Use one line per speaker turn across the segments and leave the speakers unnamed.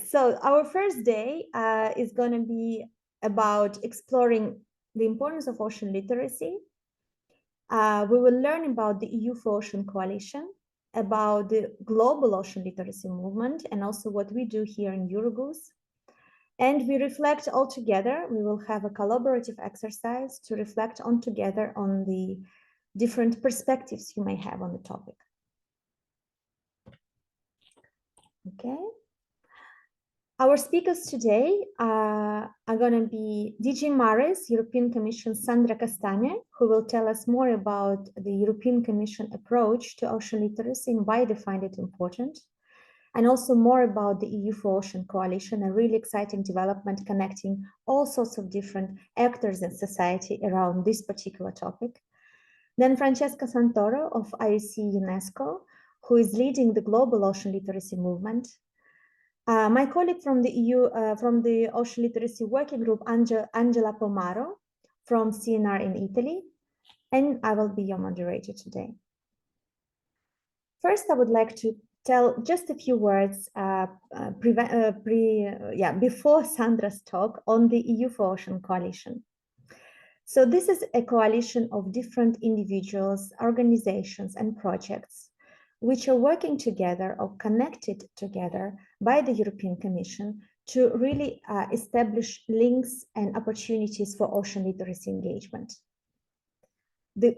So our first day is going to be about exploring the importance of ocean literacy. We will learn about the EU for Ocean Coalition, about the global ocean literacy movement, and also what we do here in Eurogoose. And we reflect all together. We will have a collaborative exercise to reflect on together on the different perspectives you may have on the topic. Okay. Our speakers today are going to be DG Mares, European Commission Sandra Castagne, who will tell us more about the European Commission approach to ocean literacy and why they find it important, and also more about the EU for Ocean Coalition, a really exciting development connecting all sorts of different actors in society around this particular topic. Then Francesca Santoro of IEC UNESCO, who is leading the global ocean literacy movement. My colleague from the EU, from the Ocean Literacy Working Group, Angela Pomaro from CNR in Italy, and I will be your moderator today. First, I would like to tell just a few words before Sandra's talk on the EU for Ocean Coalition. So this is a coalition of different individuals, organizations, and projects which are working together or connected together by the European Commission to really establish links and opportunities for ocean literacy engagement. The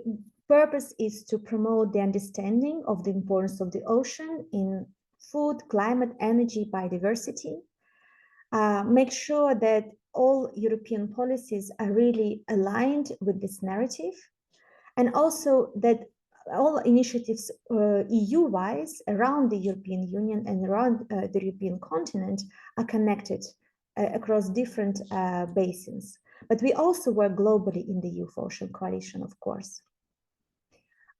purpose is to promote the understanding of the importance of the ocean in food, climate, energy, biodiversity, make sure that all European policies are really aligned with this narrative, and also that all initiatives EU-wise around the European Union and around the European continent are connected across different basins. But we also work globally in the EU for Ocean Coalition, of course.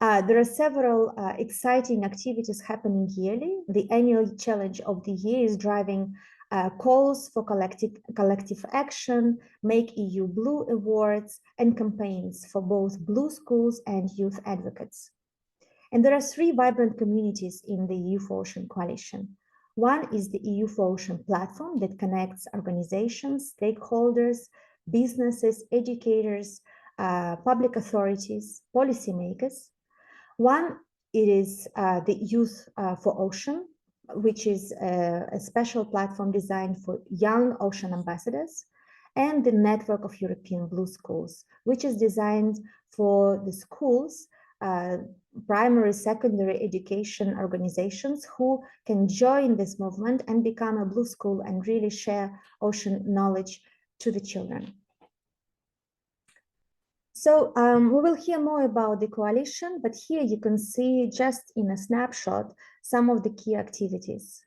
There are several exciting activities happening yearly. The annual challenge of the year is driving calls for collective action, Make EU Blue awards, and campaigns for both blue schools and youth advocates. And there are three vibrant communities in the EU for Ocean Coalition. One is the EU for Ocean platform that connects organizations, stakeholders, businesses, educators, public authorities, policymakers. One, it is the Youth for Ocean, which is a special platform designed for young ocean ambassadors, and the Network of European Blue Schools, which is designed for the schools, primary, secondary education organizations who can join this movement and become a blue school and really share ocean knowledge to the children. So we will hear more about the coalition, but here you can see just in a snapshot some of the key activities,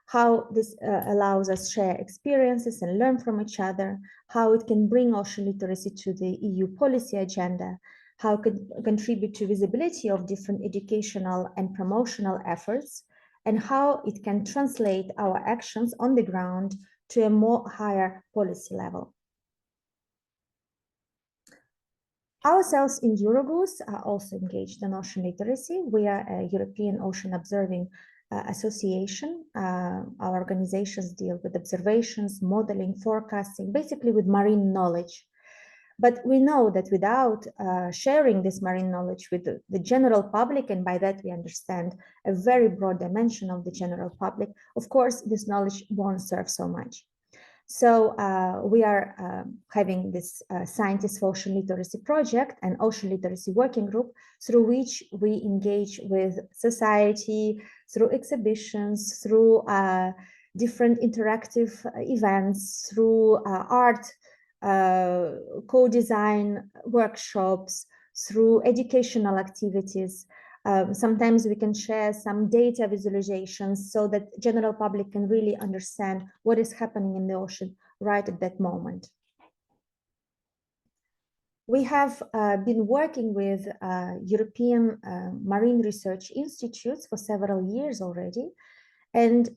how this allows us to share experiences and learn from each other, how it can bring ocean literacy to the EU policy agenda, how it could contribute to visibility of different educational and promotional efforts, and how it can translate our actions on the ground to a more higher policy level. Ourselves in Eurogoose are also engaged in ocean literacy. We are a European Ocean Observing Association. Our organizations deal with observations, modeling, forecasting, basically with marine knowledge. But we know that without sharing this marine knowledge with the general public, and by that we understand a very broad dimension of the general public, of course, this knowledge won't serve so much. So we are having this Scientists for Ocean Literacy project and Ocean Literacy Working Group, through which we engage with society, through exhibitions, through different interactive events, through art, co-design workshops, through educational activities. Sometimes we can share some data visualizations so that general public can really understand what is happening in the ocean right at that moment. We have been working with European marine research institutes for several years already. And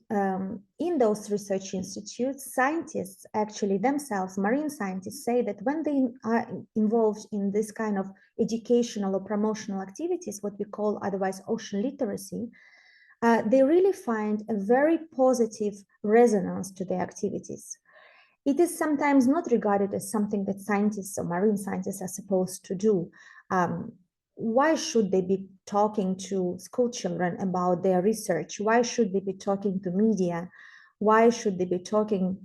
in those research institutes, scientists actually themselves, marine scientists, say that when they are involved in this kind of educational or promotional activities, what we call otherwise ocean literacy, they really find a very positive resonance to their activities. It is sometimes not regarded as something that scientists or marine scientists are supposed to do. Why should they be talking to school children about their research? Why should they be talking to media? Why should they be talking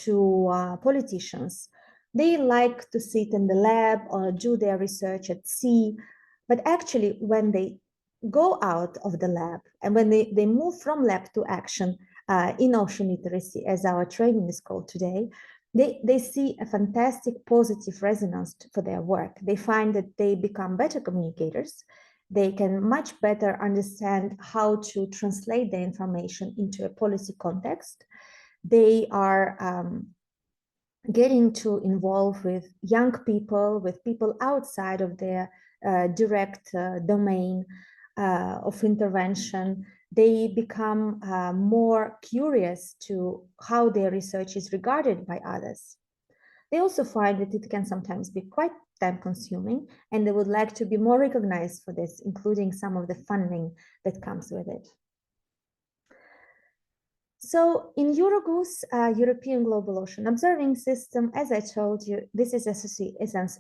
to politicians? They like to sit in the lab or do their research at sea. But actually, when they go out of the lab and when they move from lab to action in ocean literacy, as our training is called today, they see a fantastic positive resonance for their work. They find that they become better communicators. They can much better understand how to translate the information into a policy context. They are getting to involve with young people, with people outside of their direct domain of intervention. They become more curious to how their research is regarded by others. They also find that it can sometimes be quite time consuming, and they would like to be more recognized for this, including some of the funding that comes with it. So in EuroGOOS, European Global Ocean Observing System, as I told you, this is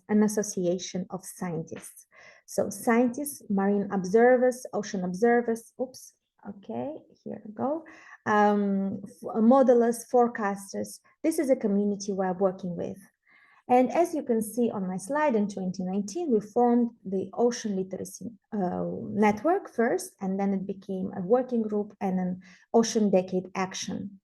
an association of scientists. So scientists, marine observers, ocean observers, okay, here we go, modelers, forecasters. This is a community we're working with. And as you can see on my slide, in 2019, we formed the Ocean Literacy Network first, and then it became a working group and an Ocean Decade Action.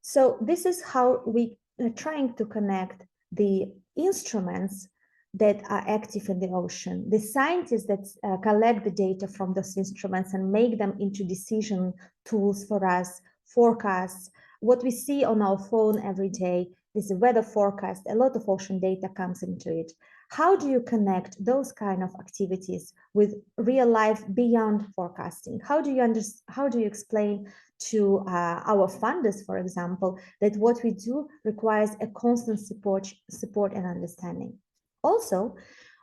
So this is how we are trying to connect the instruments that are active in the ocean, the scientists that collect the data from those instruments and make them into decision tools for us, forecasts, what we see on our phone every day, this weather forecast, a lot of ocean data comes into it. How do you connect those kind of activities with real life beyond forecasting? How do you explain to our funders, for example, that what we do requires a constant support and understanding? Also,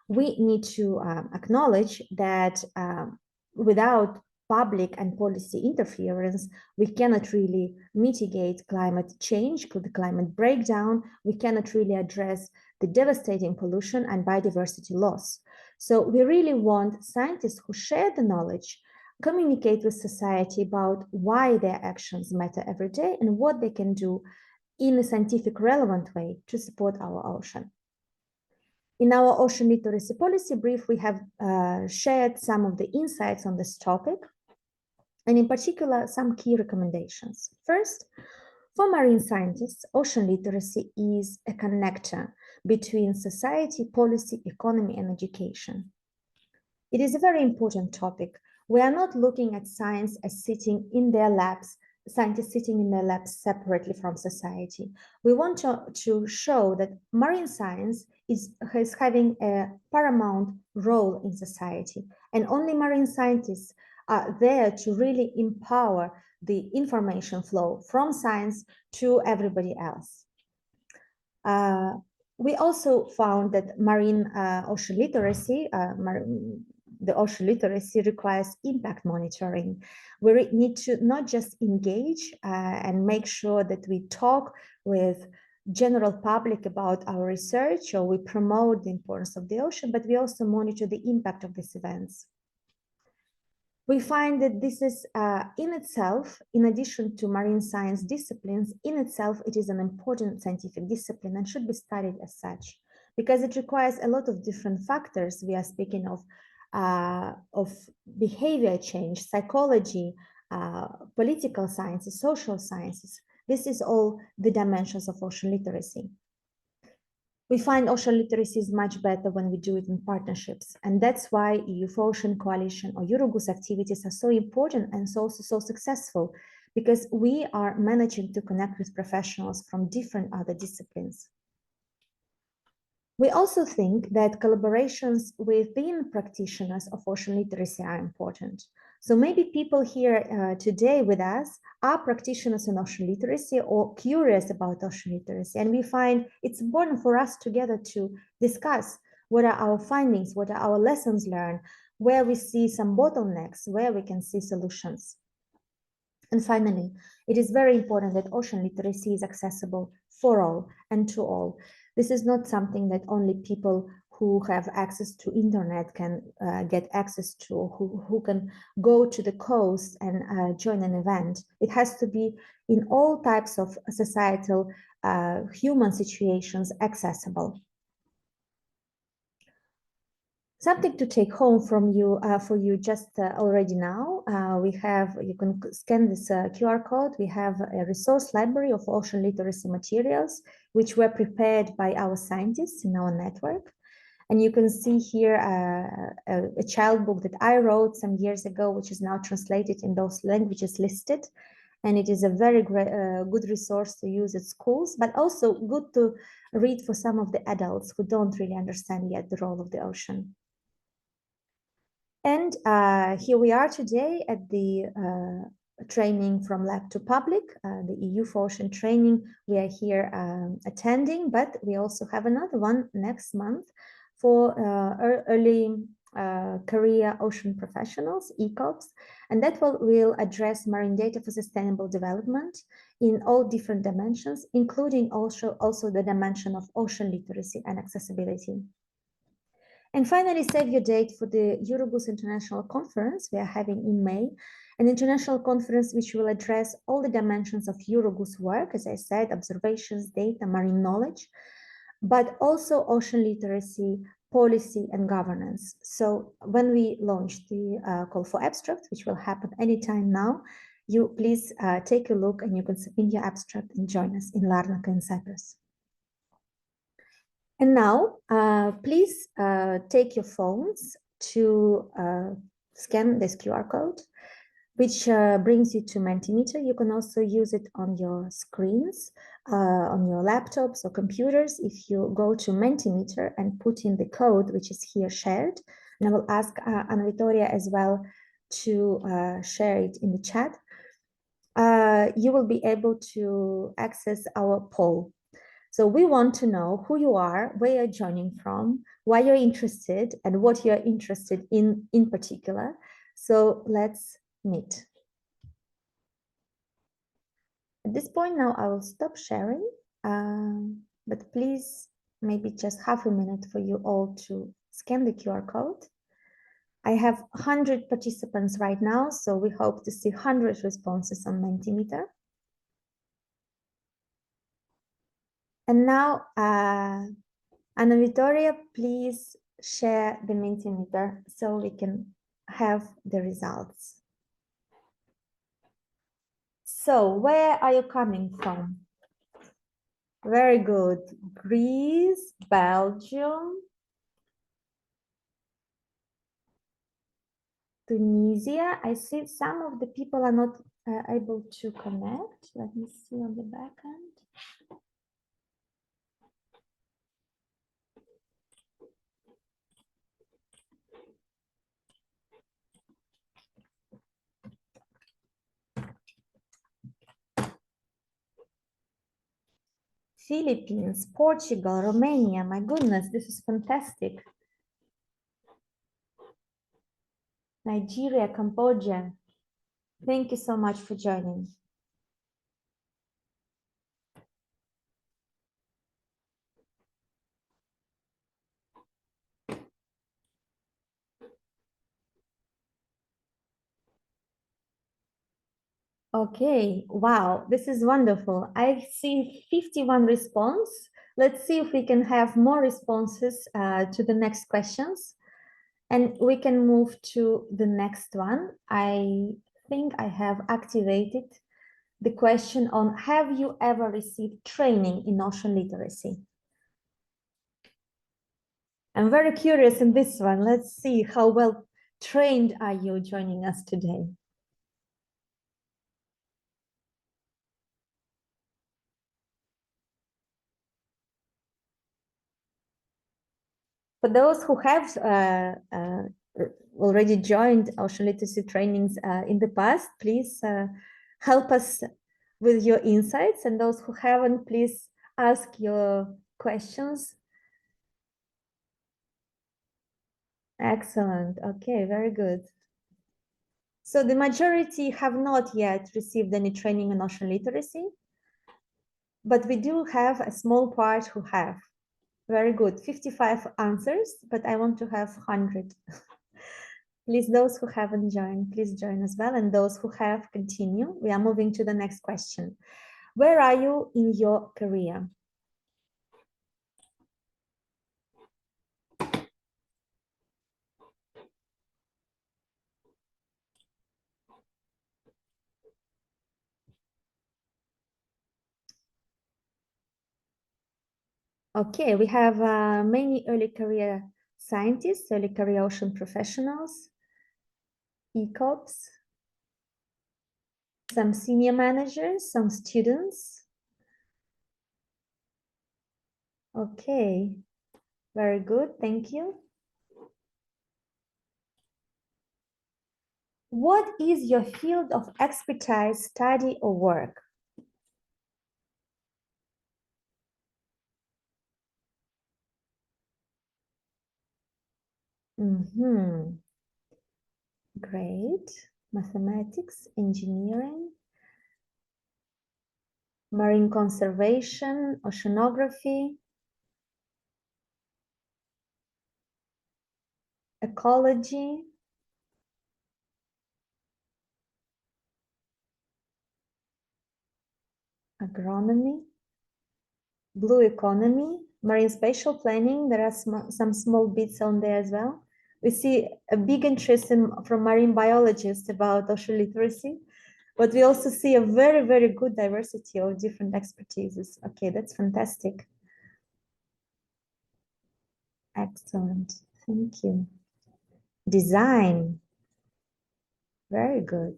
we need to acknowledge that without public and policy interference, we cannot really mitigate climate change, the climate breakdown. We cannot really address the devastating pollution and biodiversity loss. So we really want scientists who share the knowledge, communicate with society about why their actions matter every day and what they can do in a scientific relevant way to support our ocean. In our ocean literacy policy brief, we have shared some of the insights on this topic, and in particular, some key recommendations. First, for marine scientists, ocean literacy is a connector between society, policy, economy, and education. It is a very important topic. We are not looking at science as sitting in their labs, scientists sitting in their labs separately from society. We want to show that marine science is having a paramount role in society, and only marine scientists are there to really empower the information flow from science to everybody else. We also found that marine ocean literacy, the ocean literacy requires impact monitoring. We need to not just engage and make sure that we talk with general public about our research or we promote the importance of the ocean, but we also monitor the impact of these events. We find that this is in itself, in addition to marine science disciplines, in itself, it is an important scientific discipline and should be studied as such, because it requires a lot of different factors. We are speaking of behavior change, psychology, political sciences, social sciences. This is all the dimensions of ocean literacy. We find ocean literacy is much better when we do it in partnerships. And that's why EU for Ocean Coalition or EuroGOOS activities are so important and also so successful, because we are managing to connect with professionals from different other disciplines. We also think that collaborations within practitioners of ocean literacy are important. So maybe people here today with us are practitioners in ocean literacy or curious about ocean literacy, and we find it's important for us together to discuss what are our findings, what are our lessons learned, where we see some bottlenecks, where we can see solutions. And finally, it is very important that ocean literacy is accessible for all and to all. This is not something that only people who have access to internet can get access to, who can go to the coast and join an event. It has to be in all types of societal human situations accessible. Something to take home from you for you just already now. You can scan this QR code. We have a resource library of ocean literacy materials, which were prepared by our scientists in our network. And you can see here a child book that I wrote some years ago, which is now translated in those languages listed. And it is a very great, good resource to use at schools, but also good to read for some of the adults who don't really understand yet the role of the ocean. And here we are today at the training from lab to public, the EU for Ocean training. We are here attending, but we also have another one next month for early career ocean professionals, ECOPS, and that will address marine data for sustainable development in all different dimensions, including also the dimension of ocean literacy and accessibility. And finally, save your date for the Eurobus International Conference we are having in May, an international conference which will address all the dimensions of Eurobus work, as I said, observations, data, marine knowledge, but also ocean literacy, policy, and governance. So when we launch the call for abstract, which will happen anytime now, you please take a look and you can submit your abstract and join us in Larnaca in Cyprus. And now, please take your phones to scan this QR code, which brings you to Mentimeter. You can also use it on your screens, on your laptops or computers. If you go to Mentimeter and put in the code, which is here shared, and I will ask Anna Vittoria as well to share it in the chat, you will be able to access our poll. So we want to know who you are, where you're joining from, why you're interested, and what you're interested in particular. So let's meet. At this point now, I will stop sharing, but please, maybe just half a minute for you all to scan the QR code. I have 100 participants right now, so we hope to see 100 responses on Mentimeter. And now, Anna Vittoria, please share the Mentimeter so we can have the results. So where are you coming from? Very good. Greece, Belgium, Tunisia. I see some of the people are not able to connect. Let me see on the back end. Philippines, Portugal, Romania. My goodness, this is fantastic. Nigeria, Cambodia. Thank you so much for joining. Okay, wow, this is wonderful. I see 51 response. Let's see if we can have more responses to the next questions. And we can move to the next one. I think I have activated the question on, have you ever received training in ocean literacy? I'm very curious in this one. Let's see how well trained are you joining us today. For those who have already joined ocean literacy trainings in the past, please help us with your insights. And those who haven't, please ask your questions. Excellent. Okay, very good. So the majority have not yet received any training in ocean literacy, but we do have a small part who have. Very good, 55 answers, but I want to have 100. Please, those who haven't joined, please join as well. And those who have, continue. We are moving to the next question. Where are you in your career? Okay, we have many early career scientists, early career ocean professionals, ECOPs, some senior managers, some students. Okay, very good, thank you. What is your field of expertise, study, or work? Great. Mathematics, engineering, marine conservation, oceanography, ecology, agronomy, blue economy, marine spatial planning. There are some small bits on there as well. We see a big interest from marine biologists about ocean literacy, but we also see a very, very good diversity of different expertises. Okay, that's fantastic. Excellent. Thank you. Design. Very good.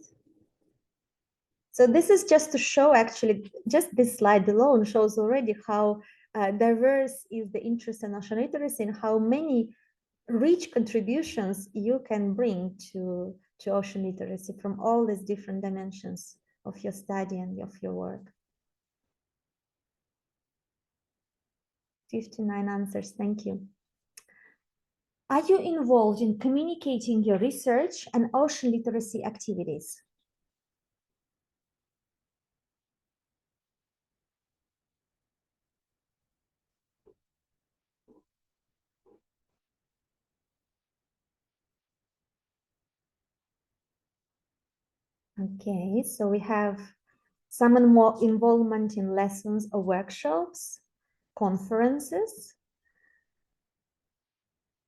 So this is just to show, actually, just this slide alone shows already how diverse is the interest in ocean literacy and how many rich contributions you can bring to ocean literacy from all these different dimensions of your study and of your work. 59 answers, thank you. Are you involved in communicating your research and ocean literacy activities? Okay, so we have some more involvement in lessons or workshops, conferences.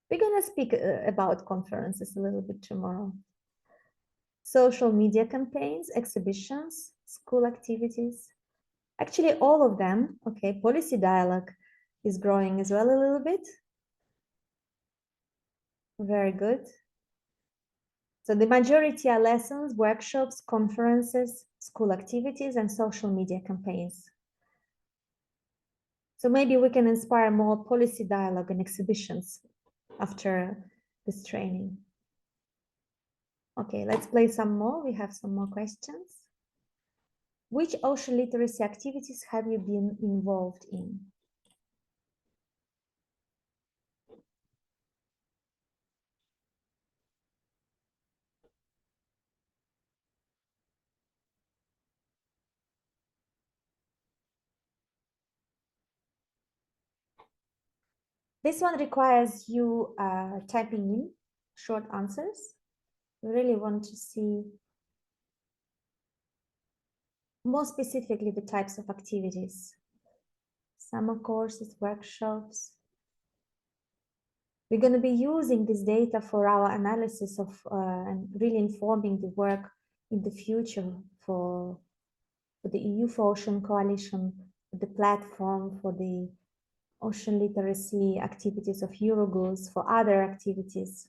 We're going to speak about conferences a little bit tomorrow. Social media campaigns, exhibitions, school activities. Actually, all of them. Okay, policy dialogue is growing as well a little bit. Very good. So the majority are lessons, workshops, conferences, school activities, and social media campaigns. So maybe we can inspire more policy dialogue and exhibitions after this training. Okay, let's play some more. We have some more questions. Which ocean literacy activities have you been involved in? This one requires you typing in short answers. We really want to see more specifically the types of activities. Summer courses, workshops. We're going to be using this data for our analysis of and really informing the work in the future for the EU for Ocean Coalition, the platform for the ocean literacy activities of Eurogoals, for other activities.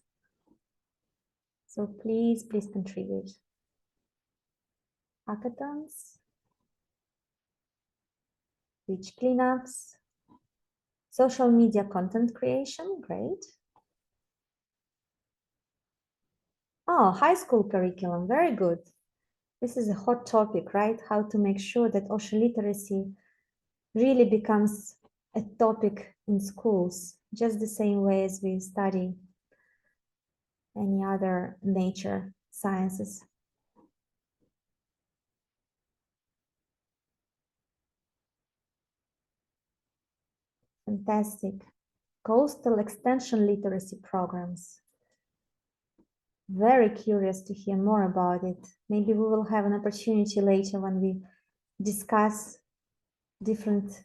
So please contribute. Hackathons, beach cleanups, social media content creation, great. Oh, high school curriculum, very good. This is a hot topic, right? How to make sure that ocean literacy really becomes a topic in schools, just the same way as we study any other nature sciences. Fantastic. Coastal extension literacy programs. Very curious to hear more about it. Maybe we will have an opportunity later when we discuss different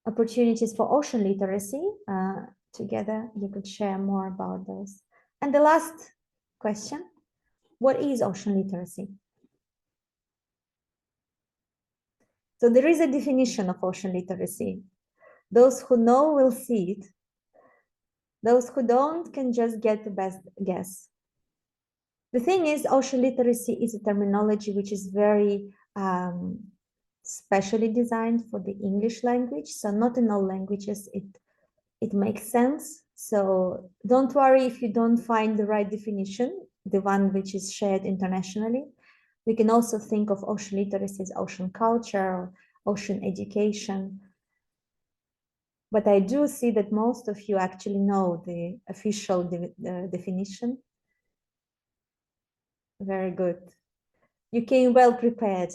opportunities for ocean literacy. Together, you could share more about those. And the last question, what is ocean literacy? So there is a definition of ocean literacy. Those who know will see it. Those who don't can just get the best guess. The thing is, ocean literacy is a terminology which is very specially designed for the English language. So not in all languages it makes sense. So don't worry if you don't find the right definition, the one which is shared internationally. We can also think of ocean literacy as ocean culture, ocean education. But I do see that most of you actually know the official definition. Very good. You came well prepared.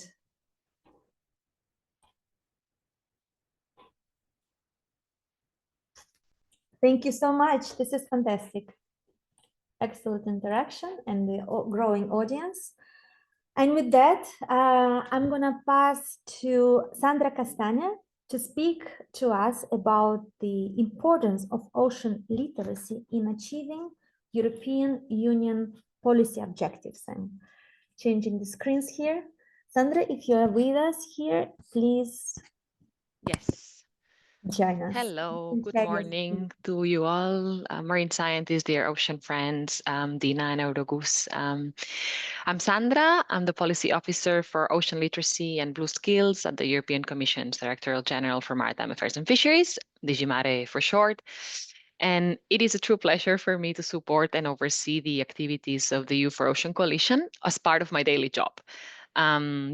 Thank you so much. This is fantastic. Excellent interaction and the growing audience. And with that, I'm going to pass to Sandra Castagna to speak to us about the importance of ocean literacy in achieving European Union policy objectives. I'm changing the screens here. Sandra, if you are with us here, please.
Yes.
Join us.
Hello, good morning to you all, marine scientists, dear ocean friends, Dina and Eurogus. I'm Sandra. I'm the Policy Officer for Ocean Literacy and Blue Skills at the European Commission's Directorate General for Maritime Affairs and Fisheries, DG Mare for short. And it is a true pleasure for me to support and oversee the activities of the EU for Ocean Coalition as part of my daily job.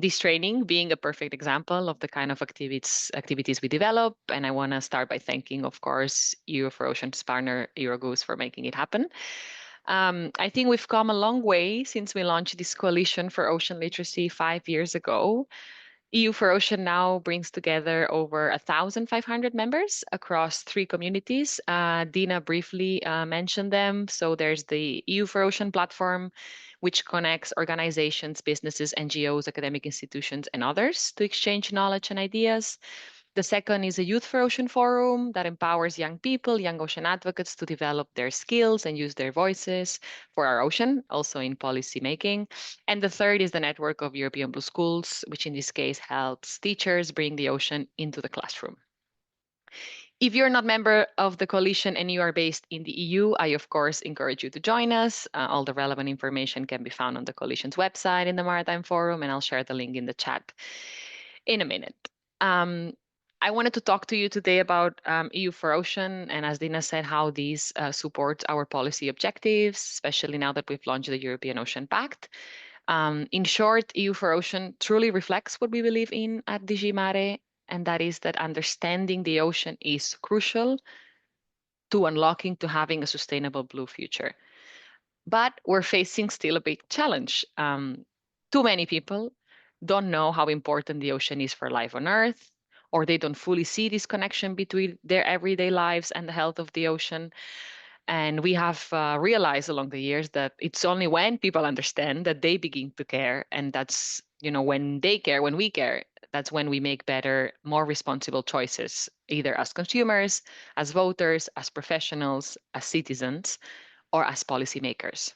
This training being a perfect example of the kind of activities we develop. And I want to start by thanking, of course, EU for Ocean's partner, Eurogoose, for making it happen. I think we've come a long way since we launched this coalition for ocean literacy 5 years ago. EU for Ocean now brings together over 1,500 members across 3 communities. Dina briefly mentioned them. So there's the EU for Ocean platform, which connects organizations, businesses, NGOs, academic institutions, and others to exchange knowledge and ideas. The second is a Youth for Ocean forum that empowers young people, young ocean advocates to develop their skills and use their voices for our ocean, also in policy making. And the third is the network of European Blue Schools, which in this case helps teachers bring the ocean into the classroom. If you're not a member of the coalition and you are based in the EU, I of course encourage you to join us. All the relevant information can be found on the coalition's website in the Maritime Forum, and I'll share the link in the chat in a minute. I wanted to talk to you today about EU for Ocean, and as Dina said, how these support our policy objectives, especially now that we've launched the European Ocean Pact. In short, EU for Ocean truly reflects what we believe in at DG Mare, and that is that understanding the ocean is crucial to unlocking to having a sustainable blue future. But we're facing still a big challenge. Too many people don't know how important the ocean is for life on Earth, or they don't fully see this connection between their everyday lives and the health of the ocean. And we have realized along the years that it's only when people understand that they begin to care. And that's, when they care, when we care, that's when we make better, more responsible choices, either as consumers, as voters, as professionals, as citizens, or as policymakers.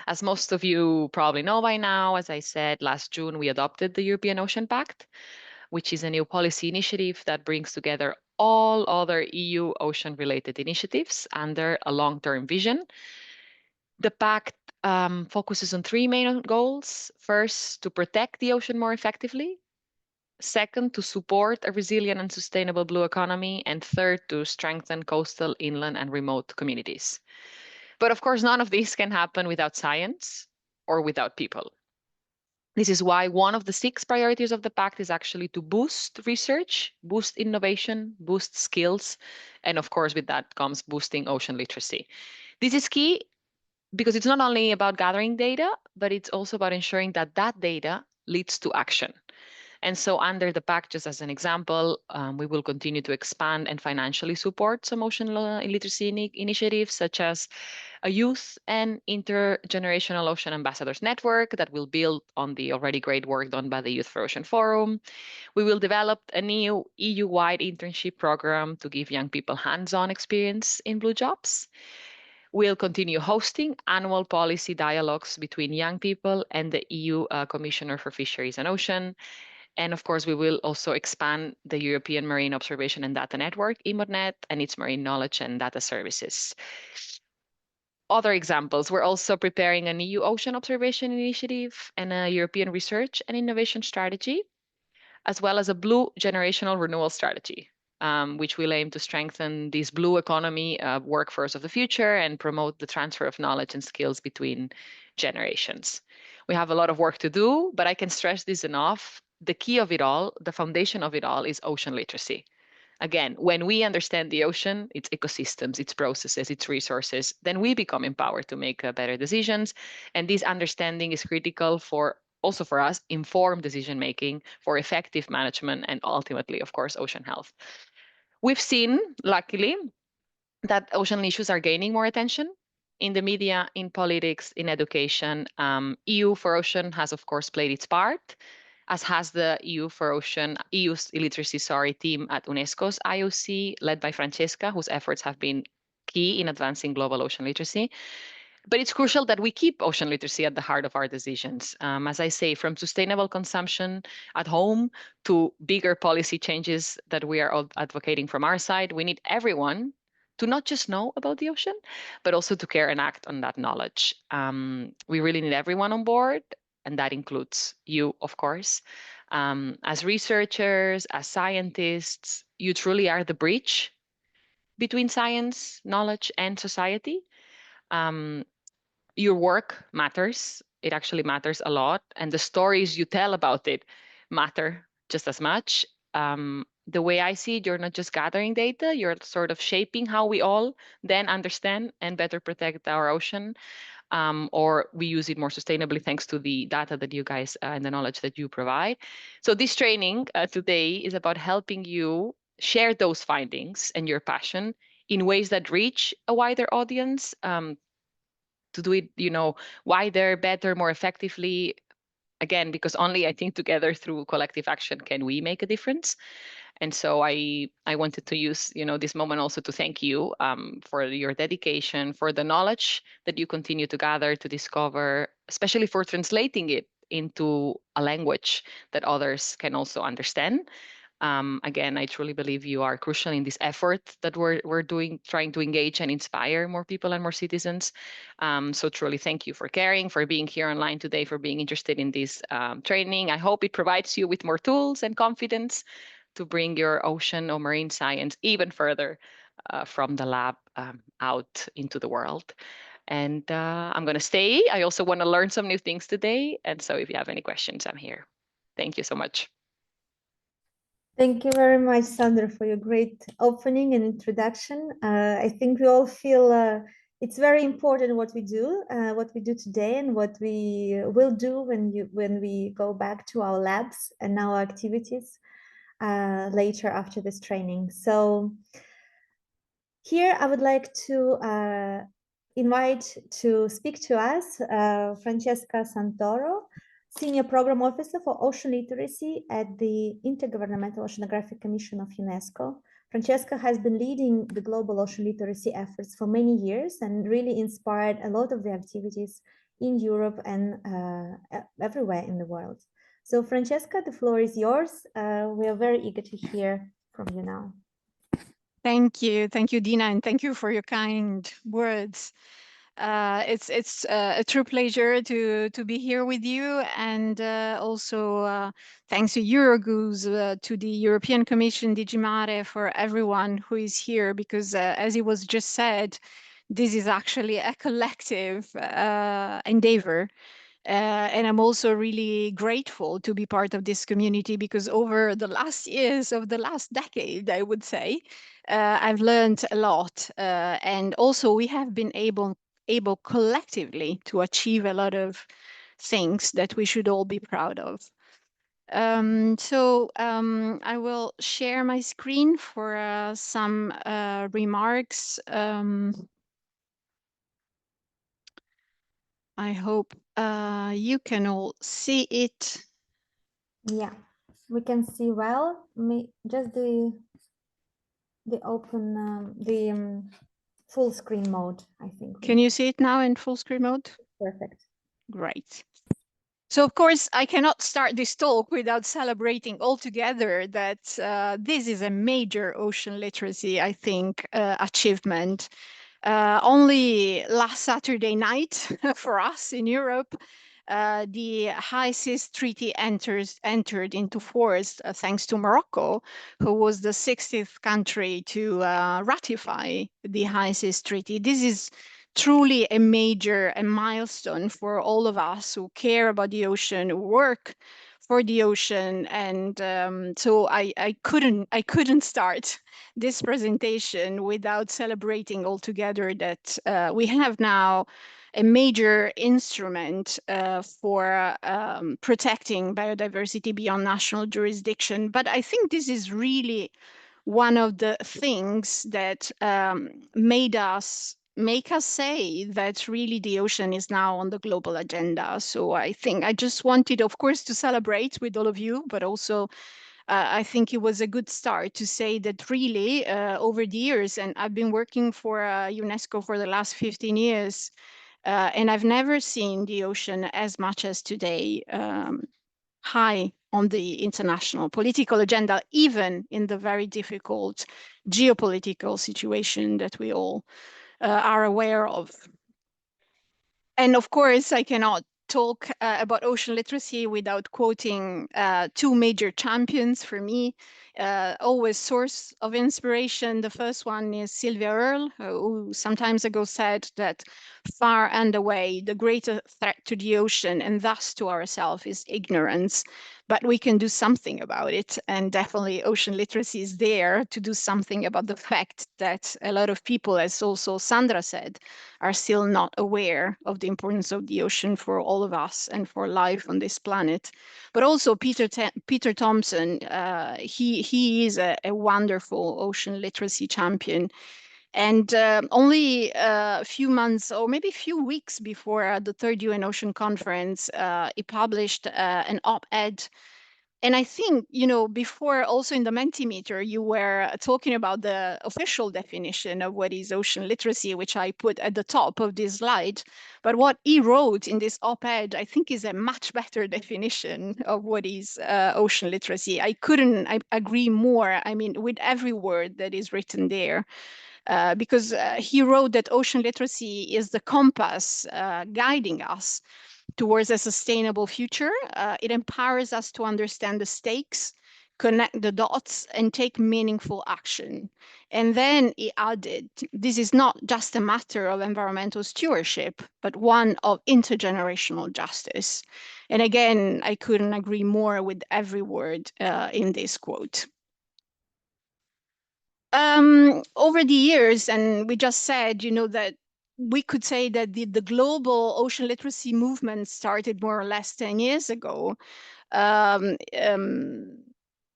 As most of you probably know by now, as I said, last June, we adopted the European Ocean Pact, which is a new policy initiative that brings together all other EU ocean-related initiatives under a long-term vision. The pact focuses on 3 main goals. First, to protect the ocean more effectively. Second, to support a resilient and sustainable blue economy. And third, to strengthen coastal, inland, and remote communities. But of course, none of these can happen without science or without people. This is why one of the 6 priorities of the Pact is actually to boost research, boost innovation, boost skills, and of course, with that comes boosting ocean literacy. This is key because it's not only about gathering data, but it's also about ensuring that that data leads to action. And so under the Pact, just as an example, we will continue to expand and financially support some ocean literacy initiatives, such as a youth and intergenerational ocean ambassadors network that will build on the already great work done by the Youth for Ocean Forum. We will develop a new EU-wide internship program to give young people hands-on experience in blue jobs. We'll continue hosting annual policy dialogues between young people and the EU Commissioner for Fisheries and Ocean. And of course, we will also expand the European Marine Observation and Data Network, EMODNET, and its marine knowledge and data services. Other examples, we're also preparing an EU Ocean Observation Initiative and a European Research and Innovation Strategy, as well as a blue generational renewal strategy, which will aim to strengthen this blue economy workforce of the future and promote the transfer of knowledge and skills between generations. We have a lot of work to do, but I can stress this enough. The key of it all, the foundation of it all, is ocean literacy. Again, when we understand the ocean, its ecosystems, its processes, its resources, then we become empowered to make better decisions. And this understanding is critical for also for us, informed decision making, for effective management, and ultimately, of course, ocean health. We've seen, luckily, that ocean issues are gaining more attention in the media, in politics, in education. EU for Ocean has, of course, played its part, as has the EU's illiteracy team at UNESCO's IOC, led by Francesca, whose efforts have been key in advancing global ocean literacy. But it's crucial that we keep ocean literacy at the heart of our decisions. As I say, from sustainable consumption at home to bigger policy changes that we are advocating from our side, we need everyone to not just know about the ocean, but also to care and act on that knowledge. We really need everyone on board, and that includes you, of course. As researchers, as scientists, you truly are the bridge between science, knowledge, and society. Your work matters. It actually matters a lot. And the stories you tell about it matter just as much. The way I see it, you're not just gathering data, you're sort of shaping how we all then understand and better protect our ocean. Or we use it more sustainably thanks to the data that you guys and the knowledge that you provide. So this training today is about helping you share those findings and your passion in ways that reach a wider audience, to do it, wider, better, more effectively. Again, because only I think together through collective action can we make a difference. And so I wanted to use this moment also to thank you for your dedication, for the knowledge that you continue to gather, to discover, especially for translating it into a language that others can also understand. Again, I truly believe you are crucial in this effort that we're doing, trying to engage and inspire more people and more citizens. So truly thank you for caring, for being here online today, for being interested in this training. I hope it provides you with more tools and confidence to bring your ocean or marine science even further from the lab out into the world. And I'm going to stay. I also want to learn some new things today. And so if you have any questions, I'm here. Thank you so much.
Thank you very much, Sandra, for your great opening and introduction. I think we all feel it's very important what we do today, and what we will do when we go back to our labs and our activities later after this training. So here I would like to invite to speak to us Francesca Santoro, Senior Program Officer for Ocean Literacy at the Intergovernmental Oceanographic Commission of UNESCO. Francesca has been leading the global ocean literacy efforts for many years and really inspired a lot of the activities in Europe and everywhere in the world. So Francesca, the floor is yours. We are very eager to hear from you now.
Thank you, Dina, and thank you for your kind words. It's a true pleasure to be here with you, and also thanks to Eurogoose, to the European Commission, DG Mare, for everyone who is here, because as it was just said, this is actually a collective endeavor. And I'm also really grateful to be part of this community, because over the last years of the last decade, I would say, I've learned a lot. And also we have been able collectively to achieve a lot of things that we should all be proud of. I will share my screen for some remarks. I hope you can all see it.
Yeah, we can see well. Just the open the full screen mode, I think.
Can you see it now in full screen mode?
Perfect.
Great. So, of course, I cannot start this talk without celebrating altogether that this is a major ocean literacy, I think, achievement. Only last Saturday night for us in Europe, the High Seas Treaty entered into force thanks to Morocco, who was the 60th country to ratify the High Seas Treaty. This is truly a major milestone for all of us who care about the ocean, work for the ocean, and so I couldn't start this presentation without celebrating altogether that we have now a major instrument for protecting biodiversity beyond national jurisdiction. But I think this is really one of the things that make us say that really the ocean is now on the global agenda. So I think I just wanted, of course, to celebrate with all of you, but also I think it was a good start to say that really over the years, and I've been working for UNESCO for the last 15 years, and I've never seen the ocean as much as today high on the international political agenda, even in the very difficult geopolitical situation that we all are aware of. And of course, I cannot talk about ocean literacy without quoting two major champions for me, always source of inspiration. The first one is Sylvia Earle, who some time ago said that far and away the greater threat to the ocean and thus to ourselves is ignorance. But we can do something about it. And definitely ocean literacy is there to do something about the fact that a lot of people, as also Sandra said, are still not aware of the importance of the ocean for all of us and for life on this planet. But also Peter Thompson, he is a wonderful ocean literacy champion. And only a few months or maybe a few weeks before the third UN Ocean Conference, he published an op-ed. And I think, you know, before also in the Mentimeter, you were talking about the official definition of what is ocean literacy, which I put at the top of this slide. But what he wrote in this op-ed, I think, is a much better definition of what is ocean literacy. I couldn't agree more. I mean, with every word that is written there. Because he wrote that ocean literacy is the compass guiding us towards a sustainable future. It empowers us to understand the stakes, connect the dots, and take meaningful action. And then he added, this is not just a matter of environmental stewardship, but one of intergenerational justice. And again, I couldn't agree more with every word in this quote. Over the years, and we just said, you know, that we could say that the global ocean literacy movement started more or less 10 years ago. Um, um,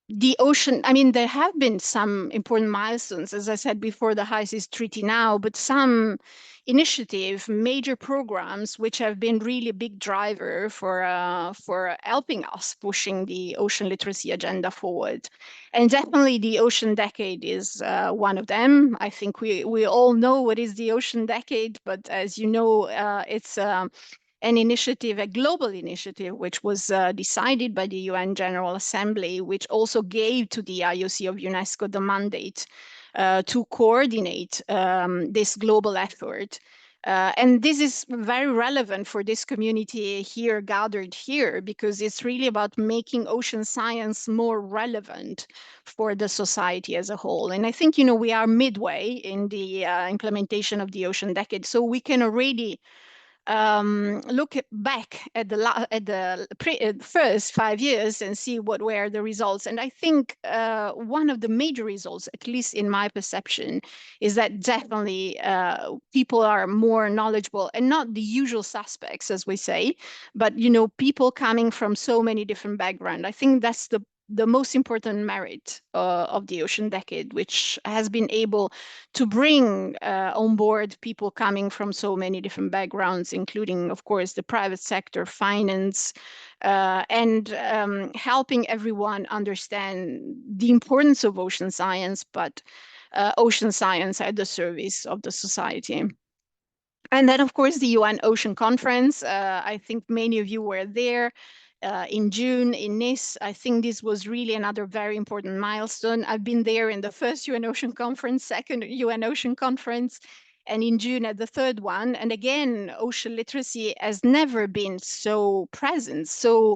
the ocean, I mean, there have been some important milestones, as I said before, the High Seas Treaty now, but some initiative, major programs, which have been really a big driver for helping us pushing the ocean literacy agenda forward. And definitely the Ocean Decade is one of them. I think we all know what is the Ocean Decade, but as you know, it's an initiative, a global initiative, which was decided by the UN General Assembly, which also gave to the IOC of UNESCO the mandate to coordinate this global effort. And this is very relevant for this community here gathered here, because it's really about making ocean science more relevant for the society as a whole. And I think, you know, we are midway in the implementation of the Ocean Decade, so we can already look back at the first 5 years and see what were the results. And I think one of the major results, at least in my perception, is that definitely people are more knowledgeable, and not the usual suspects, as we say, but people coming from so many different backgrounds. I think that's the most important merit of the Ocean Decade, which has been able to bring on board people coming from so many different backgrounds, including, of course, the private sector, finance, and helping everyone understand the importance of ocean science, but ocean science at the service of the society. And then, of course, the UN Ocean Conference. I think many of you were there in June in Nice. I think this was really another very important milestone. I've been there in the first UN Ocean Conference, second UN Ocean Conference, and in June at the third one. And again, ocean literacy has never been so present, so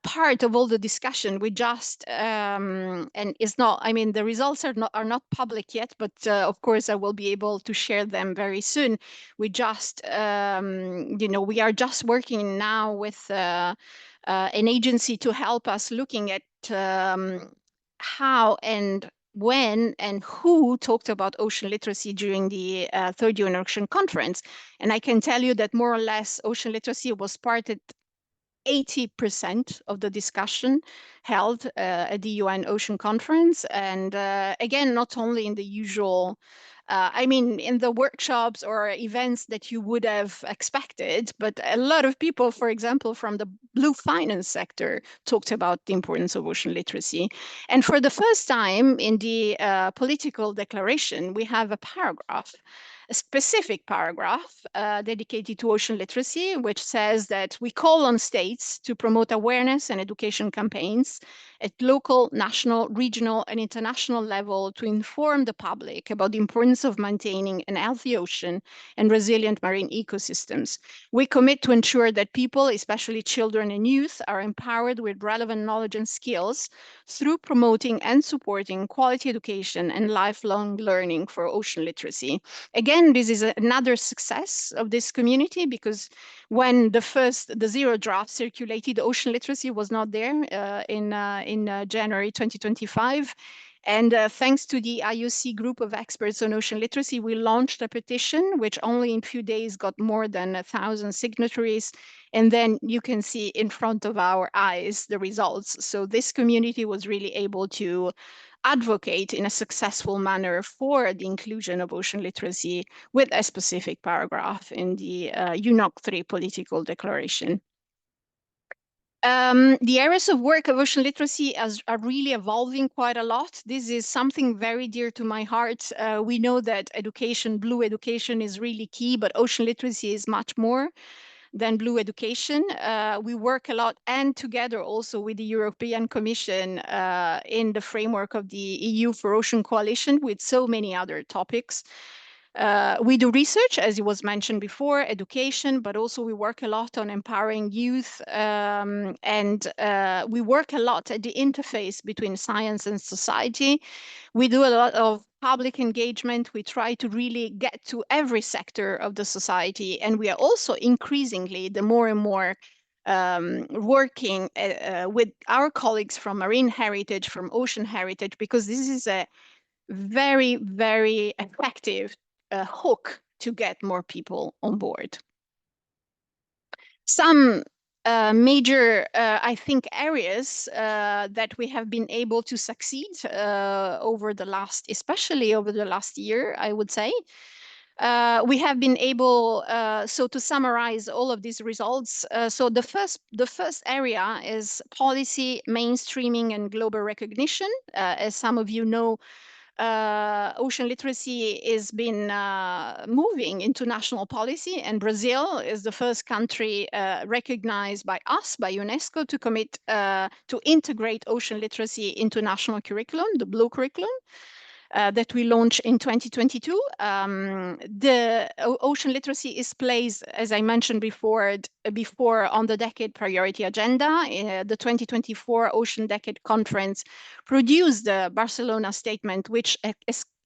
part of all the discussion. We just and it's not, I mean, the results are not public yet, but of course I will be able to share them very soon. We just we are just working now with an agency to help us looking at how and when and who talked about ocean literacy during the third UN Ocean Conference. And I can tell you that more or less ocean literacy was part of 80% of the discussion held at the UN Ocean Conference. And again, not only in the usual, in the workshops or events that you would have expected, but a lot of people, for example, from the blue finance sector talked about the importance of ocean literacy. And for the first time in the political declaration, we have a paragraph, a specific paragraph dedicated to ocean literacy, which says that we call on states to promote awareness and education campaigns at local, national, regional, and international level to inform the public about the importance of maintaining an healthy ocean and resilient marine ecosystems. We commit to ensure that people, especially children and youth, are empowered with relevant knowledge and skills through promoting and supporting quality education and lifelong learning for ocean literacy. Again, this is another success of this community, because when the zero draft circulated, ocean literacy was not there in January 2025. And thanks to the IOC group of experts on ocean literacy, we launched a petition, which only in a few days got more than 1,000 signatories. And then you can see in front of our eyes the results. So this community was really able to advocate in a successful manner for the inclusion of ocean literacy with a specific paragraph in the UNOC 3 political declaration. The areas of work of ocean literacy are really evolving quite a lot. This is something very dear to my heart. We know that education, blue education, is really key, but ocean literacy is much more than blue education. We work a lot and together also with the European Commission in the framework of the EU for Ocean Coalition with so many other topics. We do research, as it was mentioned before, education, but also we work a lot on empowering youth, and we work a lot at the interface between science and society. We do a lot of public engagement. We try to really get to every sector of the society, and we are also increasingly, the more and more, working with our colleagues from marine heritage, from ocean heritage, because this is a very, very effective hook to get more people on board. Some major, I think, areas that we have been able to succeed especially over the last year, I would say. We have been able, so to summarize all of these results, so the first area is policy mainstreaming and global recognition. As some of you know, ocean literacy has been moving into national policy, and Brazil is the first country recognized by us, by UNESCO, to commit to integrate ocean literacy into national curriculum, the Blue curriculum. That we launched in 2022. The ocean is placed, as I mentioned before, on the decade priority agenda. The 2024 Ocean Decade Conference produced the Barcelona Statement, which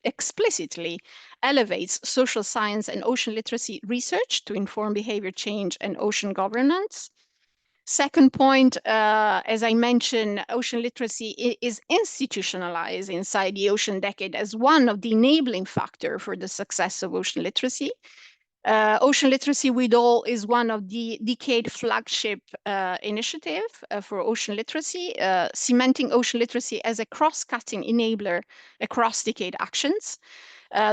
explicitly elevates social science and ocean literacy research to inform behavior change and ocean governance. Second point, as I mentioned, ocean literacy is institutionalized inside the Ocean Decade as one of the enabling factors for the success of ocean literacy. Ocean Literacy with All is one of the decade flagship initiative for ocean literacy, cementing ocean literacy as a cross-cutting enabler across decade actions.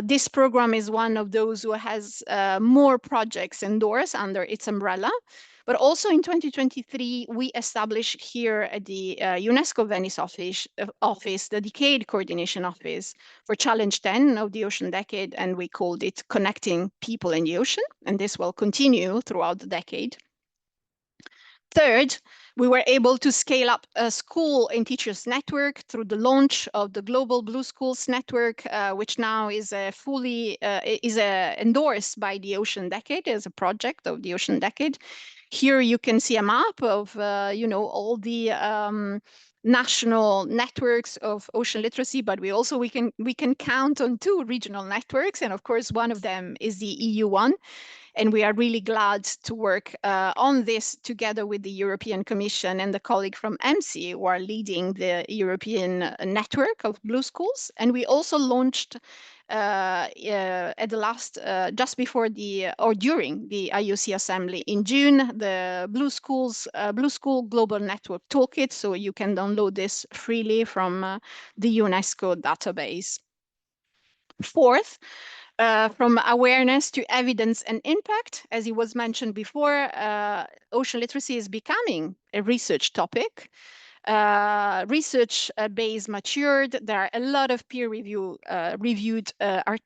This program is one of those who has more projects endorsed under its umbrella. But also in 2023, we established here at the UNESCO Venice office the Decade Coordination Office for Challenge 10 of the Ocean Decade, and we called it Connecting People in the Ocean, and this will continue throughout the decade. Third, we were able to scale up a school and teachers network through the launch of the Global Blue Schools Network, which now is fully endorsed by the Ocean Decade as a project of the Ocean Decade. Here you can see a map of all the national networks of ocean literacy, but we can count on 2 regional networks, and of course one of them is the EU one. And we are really glad to work on this together with the European Commission and the colleague from EMSI who are leading the European network of Blue Schools. And we also launched at the last, just before or during the IOC Assembly in June, the Blue School Global Network Toolkit. So you can download this freely from the UNESCO database. Fourth, from awareness to evidence and impact, as it was mentioned before, ocean literacy is becoming a research topic. Research base matured. There are a lot of peer-reviewed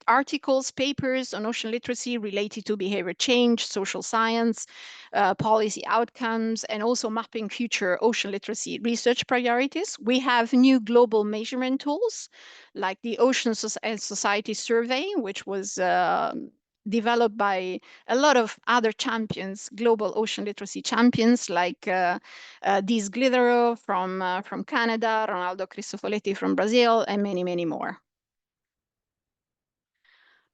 articles, papers on ocean literacy related to behavior change, social science, policy outcomes, and also mapping future ocean literacy research priorities. We have new global measurement tools like the Ocean and Society Survey, which was developed by a lot of other champions, global ocean literacy champions, like Diz Glidero from Canada, Ronaldo Cristofoletti from Brazil, and many, many more.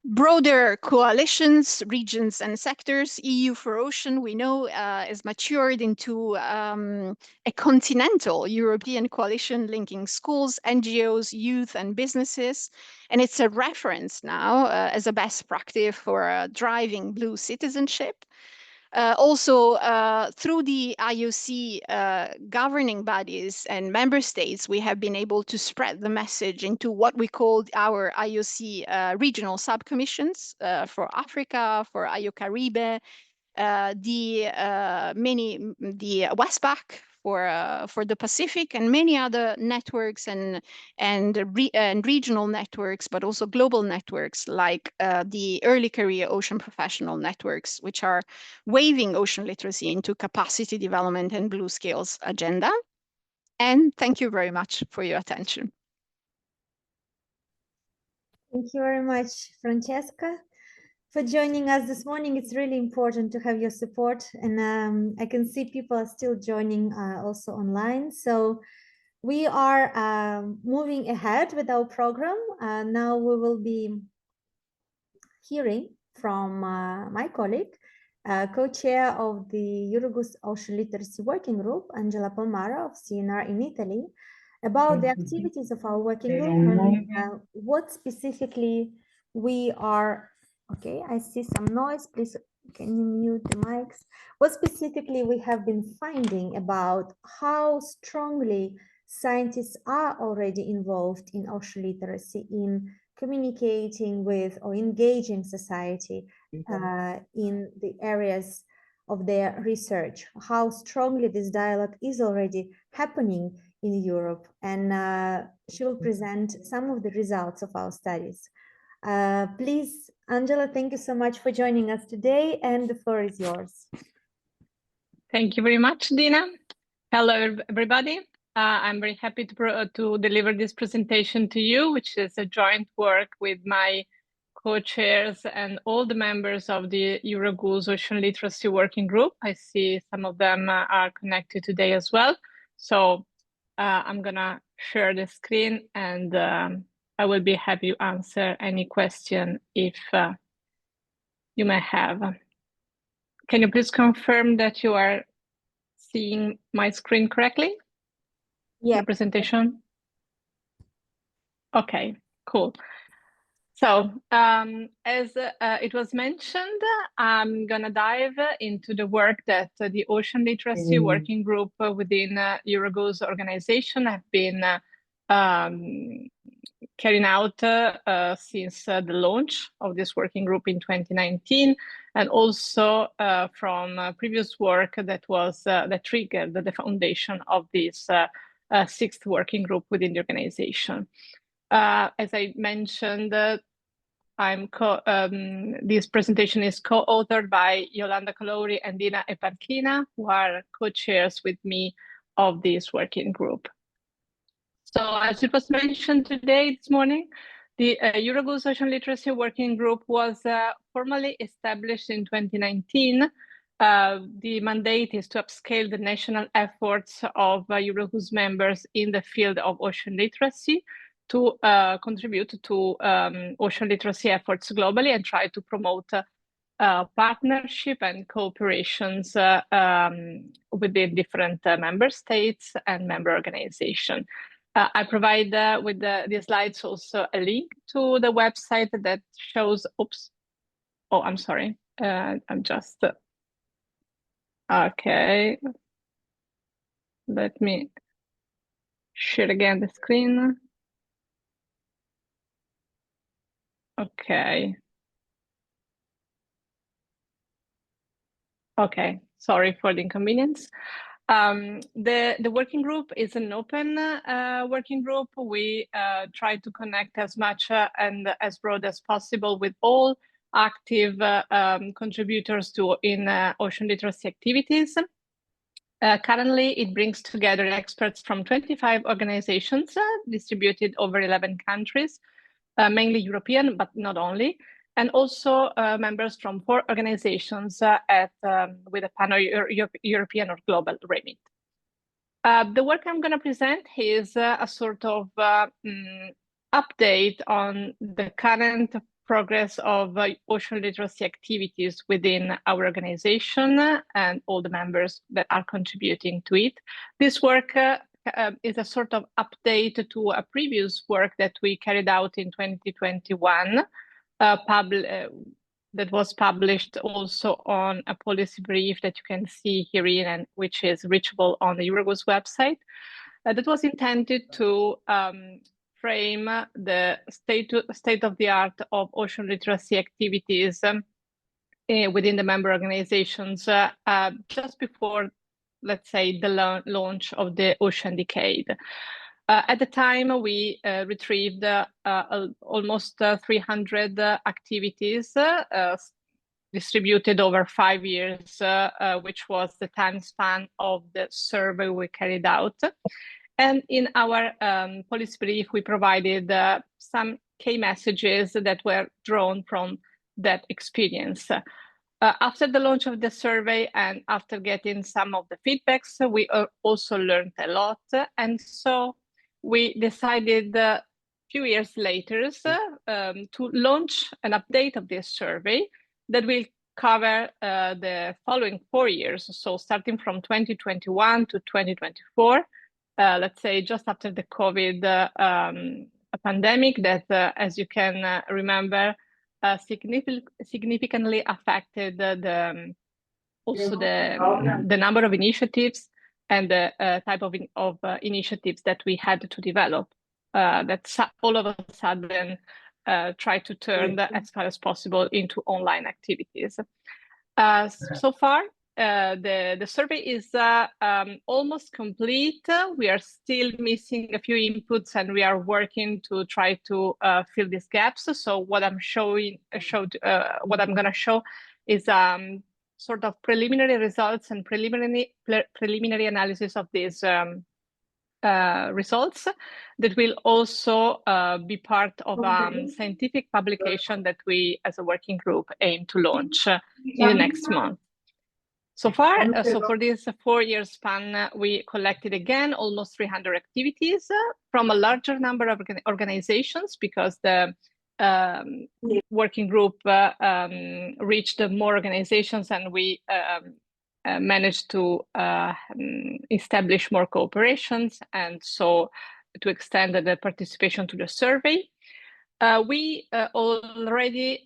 Broader coalitions, regions, and sectors. EU for Ocean, we know, is matured into a continental European coalition linking schools, NGOs, youth, and businesses. And it's a reference now as a best practice for driving blue citizenship. Also, through the IOC governing bodies and member states, we have been able to spread the message into what we call our IOC regional subcommissions for Africa, for IOCaribe, the WESPAC for the Pacific, and many other networks and regional networks, but also global networks like the early career ocean professional networks, which are waving ocean literacy into capacity development and blue skills agenda. And thank you very much for your attention.
Thank you very much, Francesca, for joining us this morning. It's really important to have your support, and I can see people are still joining also online. So we are moving ahead with our program. Now we will be hearing from my colleague, co-chair of the Eurogoose Ocean Literacy Working Group, Angela Palmara of CNR in Italy, about the activities of our working group and what specifically we are. Okay, I see some noise. Please, can you mute the mics? What specifically we have been finding about how strongly scientists are already involved in ocean literacy, in communicating with or engaging society in the areas of their research, how strongly this dialogue is already happening in Europe. And she will present some of the results of our studies. Please, Angela, thank you so much for joining us today, and the floor is yours.
Thank you very much, Dina. Hello, everybody. I'm very happy to deliver this presentation to you, which is a joint work with my co-chairs and all the members of the Eurogoose Ocean Literacy Working Group. I see some of them are connected today as well. So I'm gonna share the screen and I will be happy to answer any question if you may have. Can you please confirm that you are seeing my screen correctly?
Yeah.
The presentation? Okay, cool. So as it was mentioned, I'm going to dive into the work that the Ocean Literacy Working Group within Eurogo's organization have been carrying out since the launch of this working group in 2019, and also from previous work that was that triggered the foundation of this sixth working group within the organization. As I mentioned, this presentation is co-authored by Yolanda Calori and Dina Epanchina, who are co-chairs with me of this working group. So as it was mentioned this morning, the Eurogo Social Literacy Working Group was formally established in 2019. The mandate is to upscale the national efforts of Eurogo's members in the field of ocean literacy, to contribute to ocean literacy efforts globally and try to promote partnership and cooperations within different member states and member organizations. I provide with the slides also a link to the website that shows, oops, oh, I'm sorry, I'm just, okay. Let me share again the screen. Okay. Okay, sorry for the inconvenience. The working group is an open working group. We try to connect as much and as broad as possible with all active contributors to in ocean literacy activities. Currently, it brings together experts from 25 organizations distributed over 11 countries, mainly European, but not only, and also members from 4 organizations with a pan-European or global remit. The work I'm going to present is a sort of update on the current progress of ocean literacy activities within our organization and all the members that are contributing to it. This work is a sort of update to a previous work that we carried out in 2021, that was published also on a policy brief that you can see herein, and which is reachable on the Eurogo's website. That was intended to frame the state of the art of ocean literacy activities within the member organizations just before, let's say, the launch of the Ocean Decade. At the time, we retrieved almost 300 activities distributed over 5 years, which was the time span of the survey we carried out. And in our policy brief, we provided some key messages that were drawn from that experience. After the launch of the survey and after getting some of the feedbacks, we also learned a lot. And so we decided a few years later to launch an update of this survey that will cover the following 4 years. So starting from 2021 to 2024, let's say just after the COVID pandemic that, as you can remember, significantly affected also the number of initiatives and the type of initiatives that we had to develop, that all of a sudden try to turn as far as possible into online activities. So far, the survey is almost complete. We are still missing a few inputs, and we are working to try to fill these gaps. So what I'm what I'm going to show is sort of preliminary results and preliminary analysis of these results that will also be part of a scientific publication that we, as a working group, aim to launch in the next month. So far, so for this 4-year span, we collected again almost 300 activities from a larger number of organizations, because the working group reached more organizations, and we managed to establish more cooperations, and so to extend the participation to the survey. We already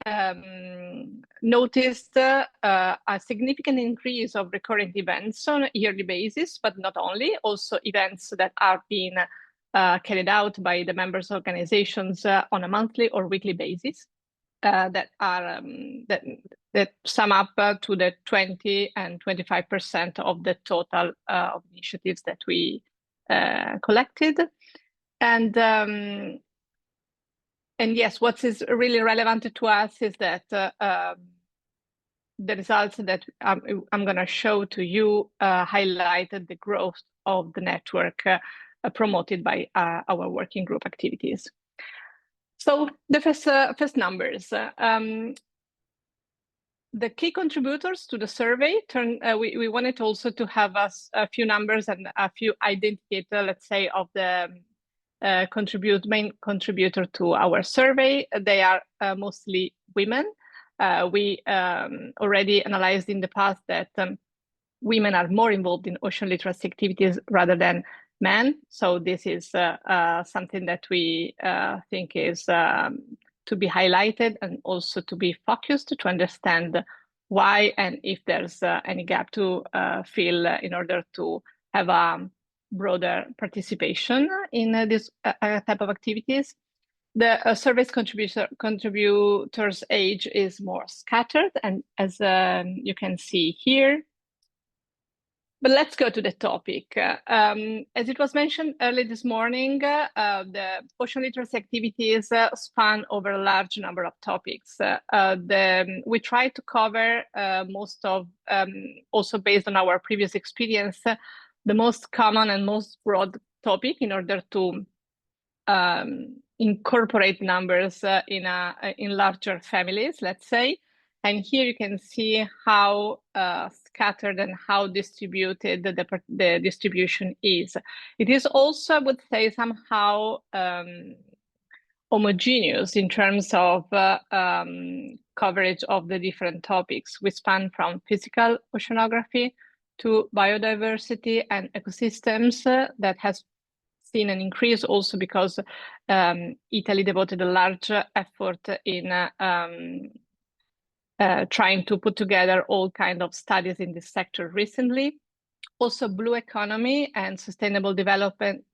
noticed a significant increase of recurrent events on a yearly basis, but not only, also events that are being carried out by the members' organizations on a monthly or weekly basis. That are that sum up to the 20 and 25% of the total of initiatives that we collected. And yes, what is really relevant to us is that the results that I'm going to show to you highlighted the growth of the network promoted by our working group activities. So the first numbers. The key contributors to the survey, we wanted also to have a few numbers and a few identifiers, let's say, of the main contributor to our survey. They are mostly women. We already analyzed in the past that women are more involved in ocean literacy activities rather than men. So this is something that we think is to be highlighted, and also to be focused to understand why, and if there's any gap to fill in order to have a broader participation in this type of activities. The survey's contributors' age is more scattered, and as you can see here. But let's go to the topic. As it was mentioned early this morning, the ocean literacy activities span over a large number of topics. We try to cover most of, also based on our previous experience, the most common and most broad topic, in order to incorporate numbers in larger families, let's say. And here you can see how scattered and how distributed the distribution is. It is also, I would say, somehow homogeneous in terms of coverage of the different topics. We span from physical oceanography to biodiversity and ecosystems that has seen an increase also because Italy devoted a large effort in trying to put together all kinds of studies in this sector recently. Also, blue economy and sustainable development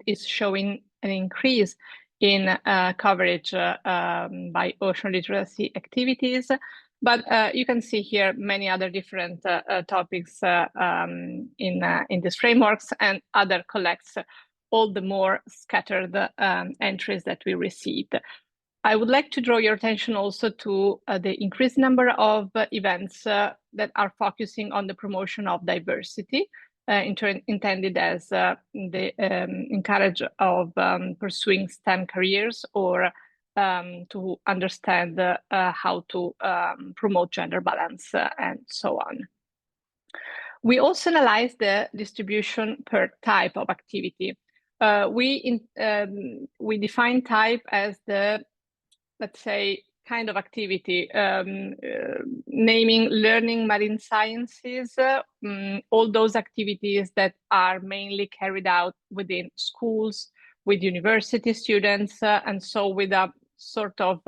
is showing an increase in coverage by ocean literacy activities. But you can see here many other different topics in these frameworks, and other collects all the more scattered entries that we received. I would like to draw your attention also to the increased number of events that are focusing on the promotion of diversity, intended as the encourage of pursuing STEM careers, or to understand how to promote gender balance and so on. We also analyze the distribution per type of activity. We define type as the, let's say, kind of activity, naming learning marine sciences, all those activities that are mainly carried out within schools, with university students, and so with a sort of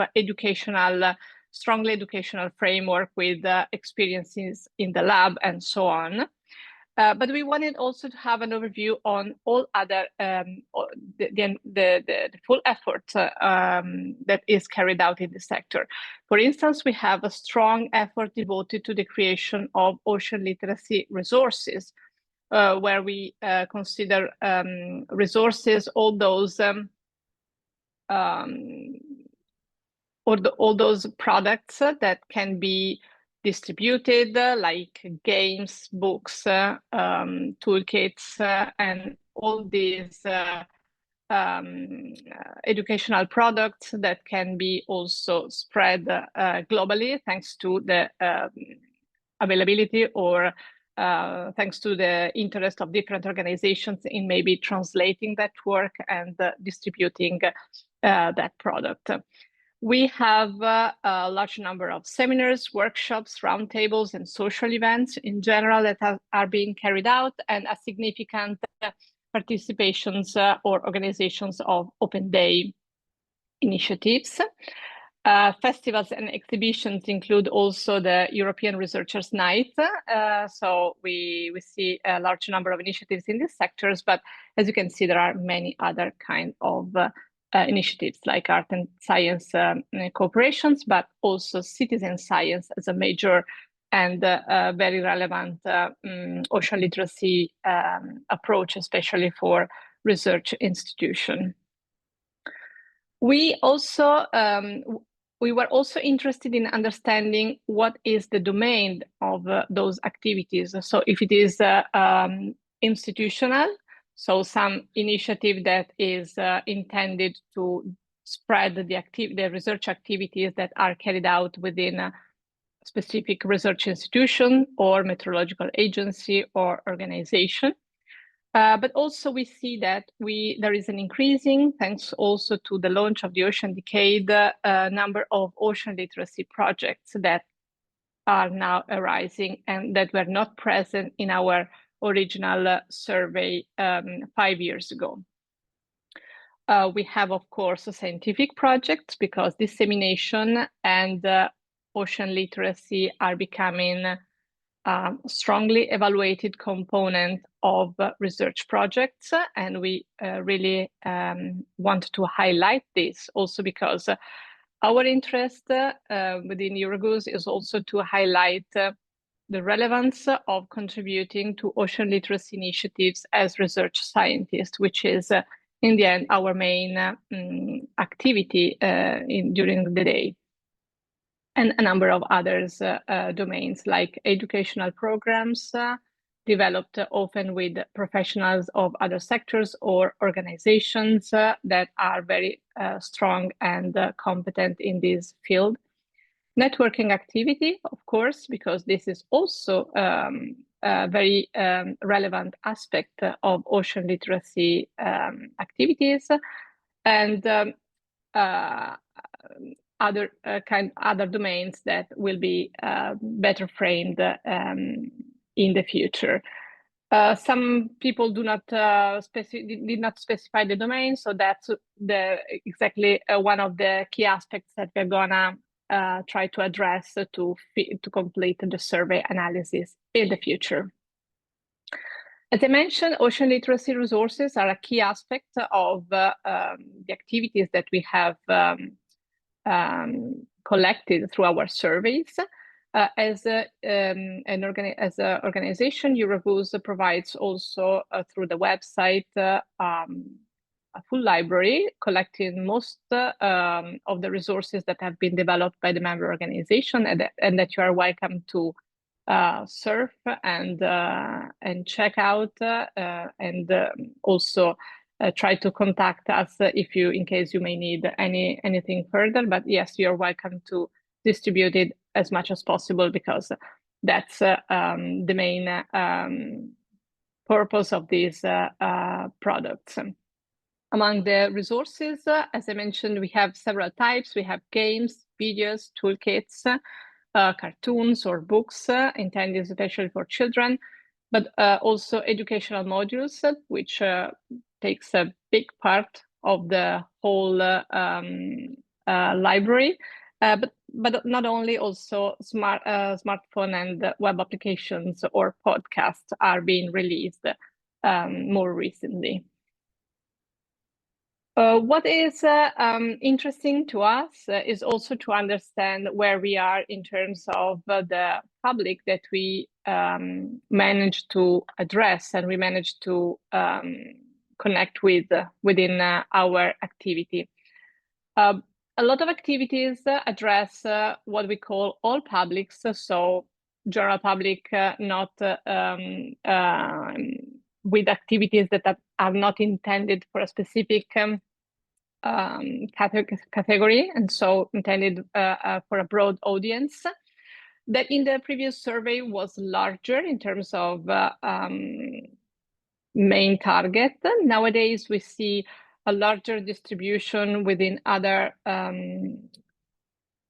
strongly educational framework with experiences in the lab and so on. But we wanted also to have an overview on all other, the full effort that is carried out in the sector. For instance, we have a strong effort devoted to the creation of ocean literacy resources, where we consider resources, all those products that can be distributed, like games, books, toolkits, and all these educational products that can be also spread globally, thanks to the availability or thanks to the interest of different organizations in maybe translating that work and distributing that product. We have a large number of seminars, workshops, roundtables, and social events in general that are being carried out, and a significant participations or organizations of Open Day initiatives. Festivals and exhibitions include also the European Researchers' Night. So we see a large number of initiatives in these sectors, but as you can see, there are many other kind of initiatives like art and science cooperations, but also citizen science as a major and very relevant ocean literacy approach, especially for research institutions. We were also interested in understanding what is the domain of those activities. So if it is institutional, so some initiative that is intended to spread the research activities that are carried out within a specific research institution or meteorological agency or organization. But also we see that there is an increasing, thanks also to the launch of the Ocean Decade, number of ocean literacy projects that are now arising and that were not present in our original survey 5 years ago. We have, of course, scientific projects because dissemination and ocean literacy are becoming strongly evaluated component of research projects, and we really want to highlight this also because our interest within Eurogoose is also to highlight the relevance of contributing to ocean literacy initiatives as research scientists, which is in the end our main activity during the day. And a number of others domains like educational programs developed often with professionals of other sectors or organizations that are very strong and competent in this field. Networking activity, of course, because this is also a very relevant aspect of ocean literacy activities, and other domains that will be better framed in the future. Some people did not specify the domain, so that's exactly one of the key aspects that we're gonna try to address to complete the survey analysis in the future. As I mentioned, ocean literacy resources are a key aspect of the activities that we have collected through our surveys. As an organization, Eurogoose provides also through the website a full library collecting most of the resources that have been developed by the member organization, and that you are welcome to surf and check out, and also try to contact us in case you may need anything further. But yes, you're welcome to distribute it as much as possible because that's the main purpose of these products. Among the resources, as I mentioned, we have several types. We have games, videos, toolkits, cartoons or books intended especially for children, but also educational modules, which takes a big part of the whole library, but not only, also smartphone and web applications or podcasts are being released more recently. What is interesting to us is also to understand where we are in terms of the public that we managed to address and we managed to connect with within our activity. A lot of activities address what we call all publics, so general public, not with activities that are not intended for a specific category, and so intended for a broad audience. that in the previous survey was larger in terms of main target. Nowadays, we see a larger distribution within other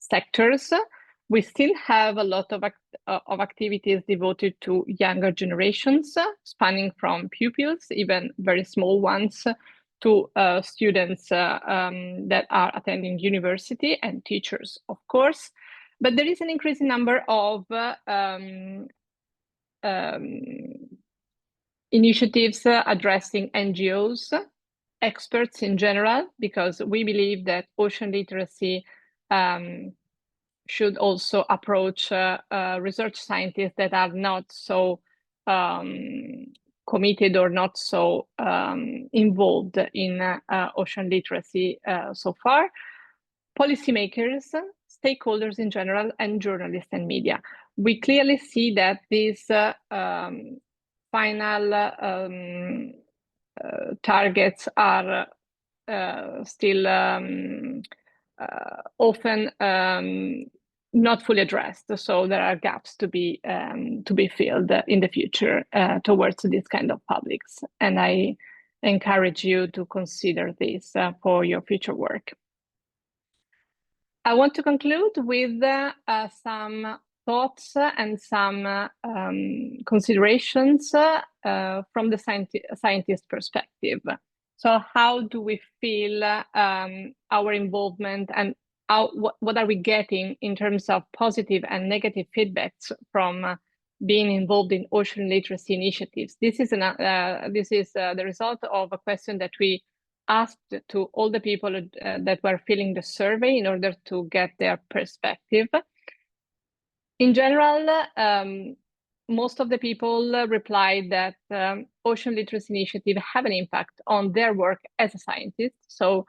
sectors. We still have a lot of activities devoted to younger generations, spanning from pupils, even very small ones, to students that are attending university, and teachers, of course. But there is an increasing number of initiatives addressing NGOs, experts in general, because we believe that ocean literacy should also approach research scientists that are not so committed or not so involved in ocean literacy so far, policymakers, stakeholders in general, and journalists and media. We clearly see that these final targets are still often not fully addressed. So there are gaps to be filled in the future towards this kind of publics. And I encourage you to consider this for your future work. I want to conclude with some thoughts and some considerations from the scientist perspective. So how do we feel our involvement, and what are we getting in terms of positive and negative feedbacks from being involved in ocean literacy initiatives? This is the result of a question that we asked to all the people that were filling the survey in order to get their perspective. In general, most of the people replied that ocean literacy initiatives have an impact on their work as a scientist. So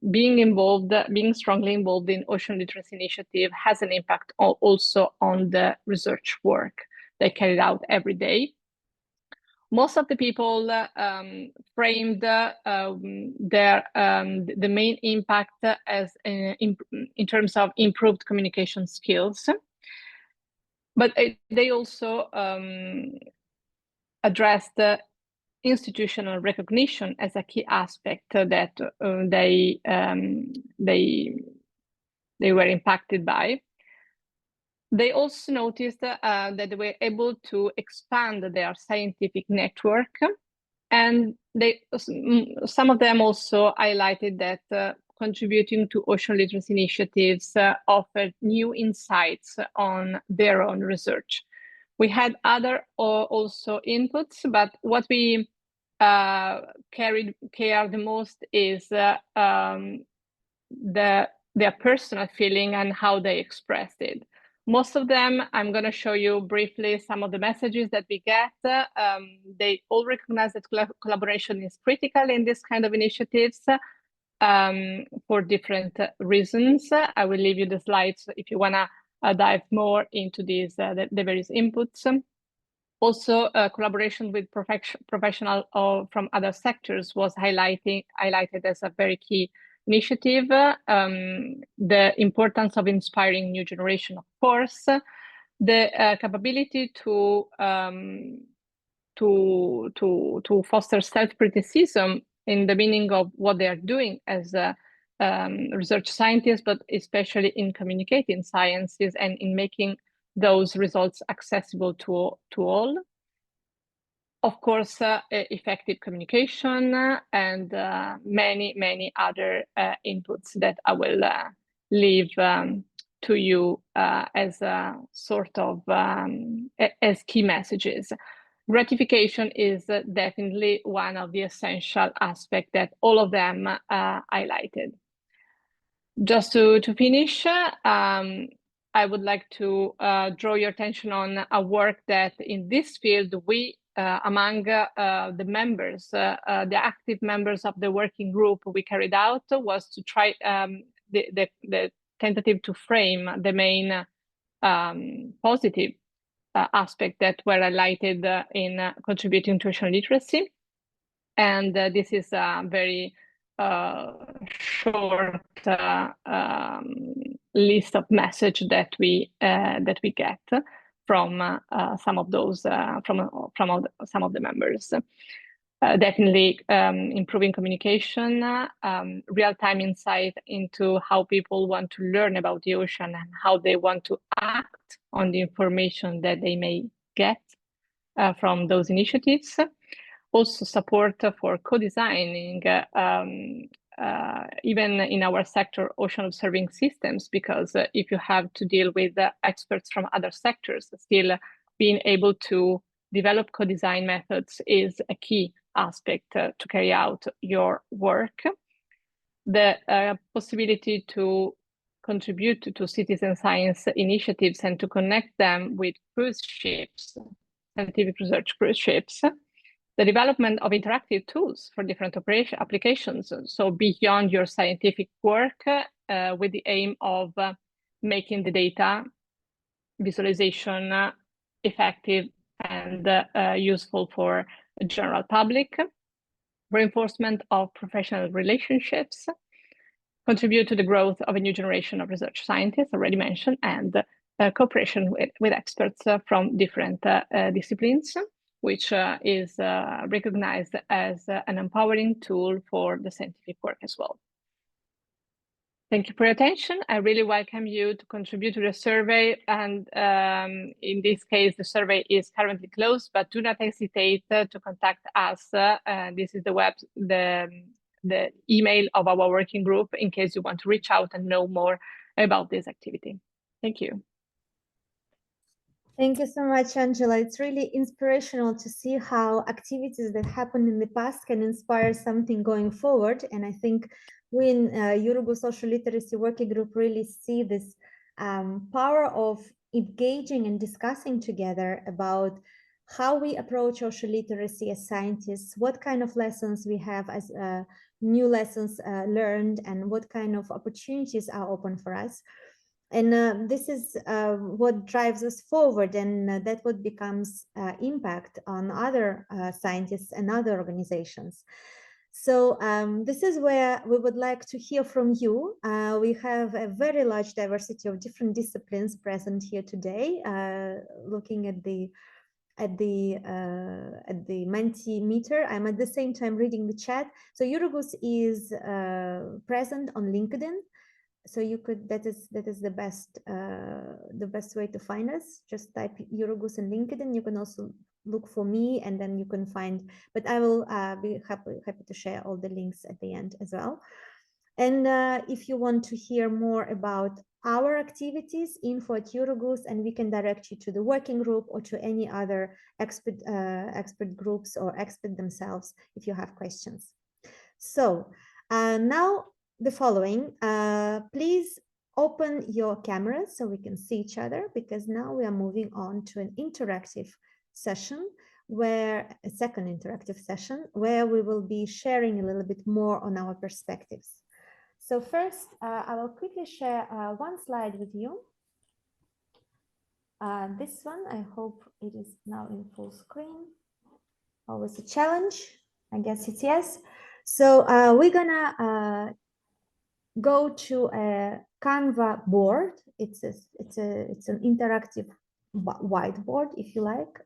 being strongly involved in ocean literacy initiative has an impact also on the research work they carried out every day. Most of the people framed the main impact as in terms of improved communication skills. But they also addressed the institutional recognition as a key aspect that they were impacted by. They also noticed that they were able to expand their scientific network, and some of them also highlighted that contributing to ocean literacy initiatives offered new insights on their own research. We had other also inputs, but what we care the most is their personal feeling and how they expressed it. Most of them, I'm going to show you briefly some of the messages that we get. They all recognize that collaboration is critical in this kind of initiatives for different reasons. I will leave you the slides if you want to dive more into these the various inputs. Also, collaboration with professionals from other sectors was highlighted as a very key initiative. The importance of inspiring new generation, of course, the capability to foster self-criticism in the meaning of what they are doing as research scientists, but especially in communicating sciences and in making those results accessible to all. Of course, effective communication and many other inputs that I will leave to you as a sort of as key messages. Gratification is definitely one of the essential aspects that all of them highlighted. Just to finish, I would like to draw your attention on a work that in this field we among the members, the active members of the working group we carried out was to try the tentative to frame the main positive aspect that were highlighted in contributing to ocean literacy. And this is a very short list of message that we get from some of those some of the members. Definitely improving communication, real-time insight into how people want to learn about the ocean and how they want to act on the information that they may get from those initiatives. Also support for co-designing, even in our sector, ocean observing systems, because if you have to deal with experts from other sectors, still being able to develop co-design methods is a key aspect to carry out your work. The possibility to contribute to citizen science initiatives and to connect them with cruise ships, scientific research cruise ships, the development of interactive tools for different applications, so beyond your scientific work, with the aim of making the data visualization effective and useful for the general public, reinforcement of professional relationships, contribute to the growth of a new generation of research scientists, already mentioned, and cooperation with experts from different disciplines, which is recognized as an empowering tool for the scientific work as well. Thank you for your attention. I really welcome you to contribute to the survey. And in this case, the survey is currently closed, but do not hesitate to contact us. This is the email of our working group in case you want to reach out and know more about this activity. Thank you.
Thank you so much, Angela. It's really inspirational to see how activities that happened in the past can inspire something going forward. And I think we in Urugu Social Literacy Working Group really see this power of engaging and discussing together about how we approach social literacy as scientists, what kind of lessons we have as new lessons learned, and what kind of opportunities are open for us. And this is what drives us forward, and that what becomes impact on other scientists and other organizations. So this is where we would like to hear from you. We have a very large diversity of different disciplines present here today, looking at the Mentimeter. I'm at the same time reading the chat. So Urugus is present on LinkedIn. So you could, that is the best way to find us. Just type Urugus in LinkedIn. You can also look for me, and then you can find, but I will be happy to share all the links at the end as well. And if you want to hear more about our activities, info at Urugus, and we can direct you to the working group or to any other expert groups or expert themselves if you have questions. So now the following, please open your cameras so we can see each other, because now we are moving on to an interactive session, where a second interactive session where we will be sharing a little bit more on our perspectives. So first, I will quickly share one slide with you. This one, I hope it is now in full screen. Always a challenge. I guess it's yes. So we're gonna go to a Canva board. It's an interactive whiteboard, if you like,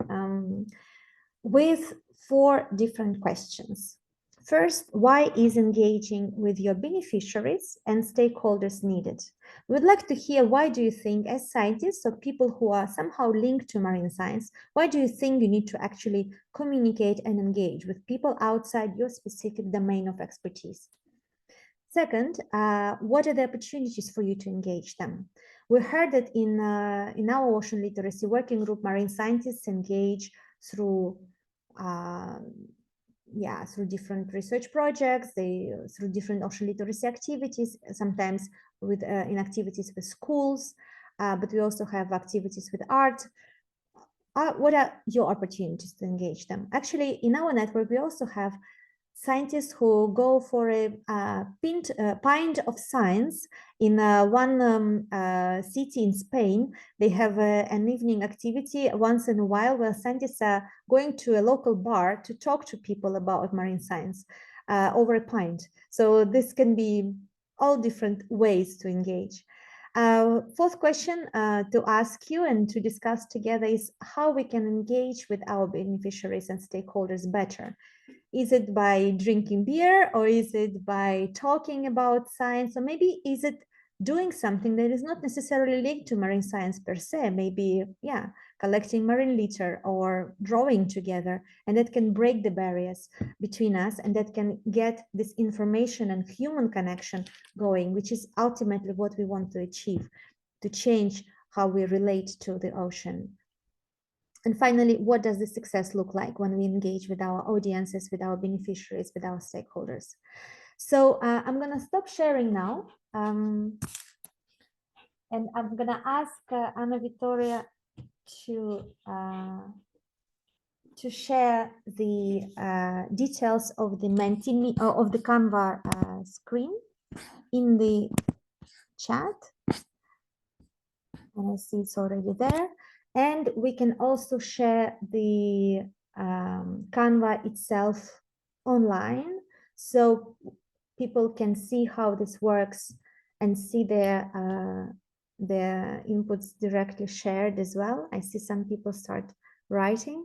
with 4 different questions. First, why is engaging with your beneficiaries and stakeholders needed? We'd like to hear, why do you think, as scientists or people who are somehow linked to marine science, why do you think you need to actually communicate and engage with people outside your specific domain of expertise? Second, what are the opportunities for you to engage them? We heard that in our ocean literacy working group, marine scientists engage through through different research projects, through different ocean literacy activities, sometimes with in activities with schools, but we also have activities with art. What are your opportunities to engage them? Actually, in our network, we also have scientists who go for a pint of science in one city in Spain. They have an evening activity once in a while where scientists are going to a local bar to talk to people about marine science over a pint. So this can be all different ways to engage. Fourth question to ask you and to discuss together is how we can engage with our beneficiaries and stakeholders better. Is it by drinking beer, or is it by talking about science, or maybe is it doing something that is not necessarily linked to marine science per se? Maybe, yeah, collecting marine litter or drawing together, and that can break the barriers between us, and that can get this information and human connection going, which is ultimately what we want to achieve, to change how we relate to the ocean. And finally, what does the success look like when we engage with our audiences, with our beneficiaries, with our stakeholders? So I'm going to stop sharing now. And I'm going to ask Anna Vittoria to share the details of the Mentimeter of the Canva screen in the chat. And I see it's already there. And we can also share the Canva itself online, so people can see how this works and see their inputs directly shared as well. I see some people start writing.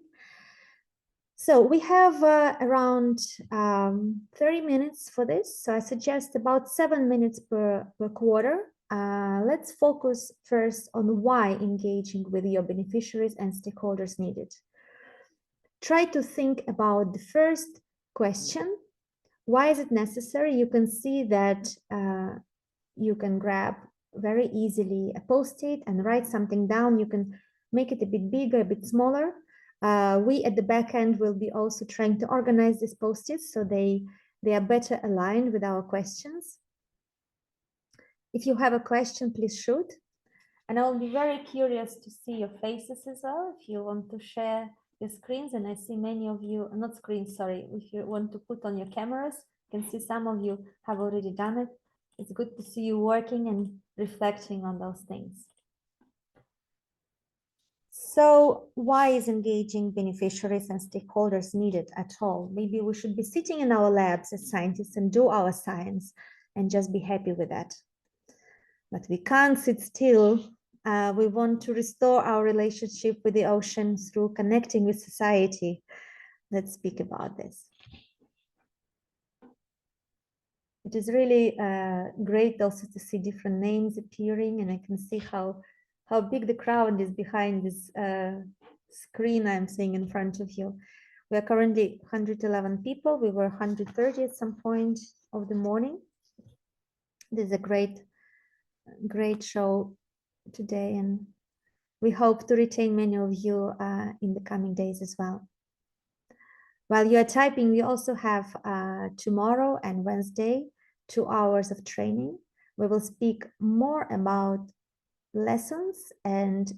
So we have around 30 minutes for this. So I suggest about 7 minutes per quarter. Let's focus first on why engaging with your beneficiaries and stakeholders needed. Try to think about the first question. Why is it necessary? You can see that you can grab very easily a post-it and write something down. You can make it a bit bigger, a bit smaller. We at the back end will be also trying to organize these post-its so they are better aligned with our questions. If you have a question, please shoot. And I will be very curious to see your faces as well, if you want to share your screens. And I see many of you, not screens, sorry, if you want to put on your cameras, you can see some of you have already done it. It's good to see you working and reflecting on those things. So why is engaging beneficiaries and stakeholders needed at all? Maybe we should be sitting in our labs as scientists and do our science and just be happy with that. But we can't sit still. We want to restore our relationship with the ocean through connecting with society. Let's speak about this. It is really great also to see different names appearing, and I can see how big the crowd is behind this screen I'm seeing in front of you. We are currently 111 people. We were 130 at some point of the morning. This is a great show today, and we hope to retain many of you in the coming days as well. While you are typing, we also have tomorrow and Wednesday 2 hours of training. We will speak more about lessons and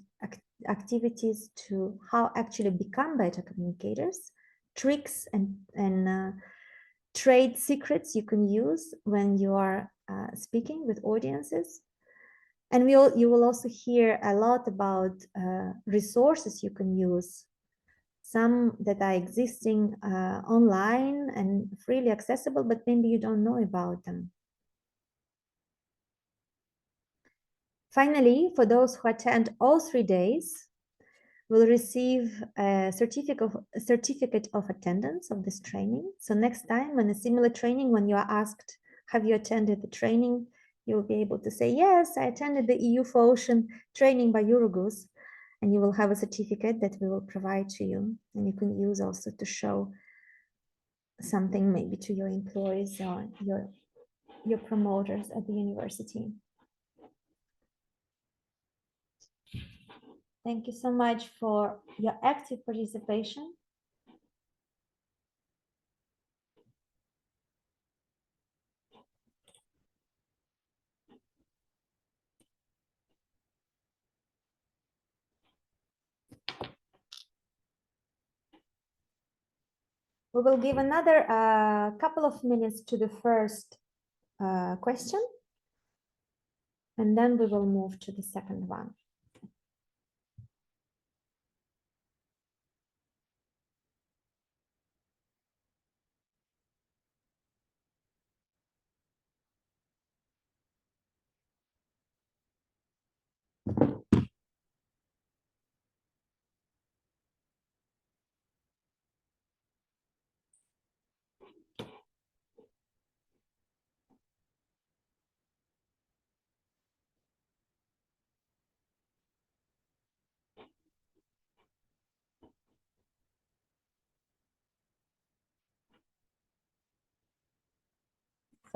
activities to how actually become better communicators, tricks and trade secrets you can use when you are speaking with audiences. And you will also hear a lot about resources you can use, some that are existing online and freely accessible, but maybe you don't know about them. Finally, for those who attend all 3 days, will receive a certificate of attendance of this training. So next time when a similar training, when you are asked, have you attended the training? You will be able to say, yes, I attended the EU for Ocean training by Eurogoose, and you will have a certificate that we will provide to you. And you can use also to show something maybe to your employees or your promoters at the university. Thank you so much for your active participation. We will give another couple of minutes to the first question, and then we will move to the second one.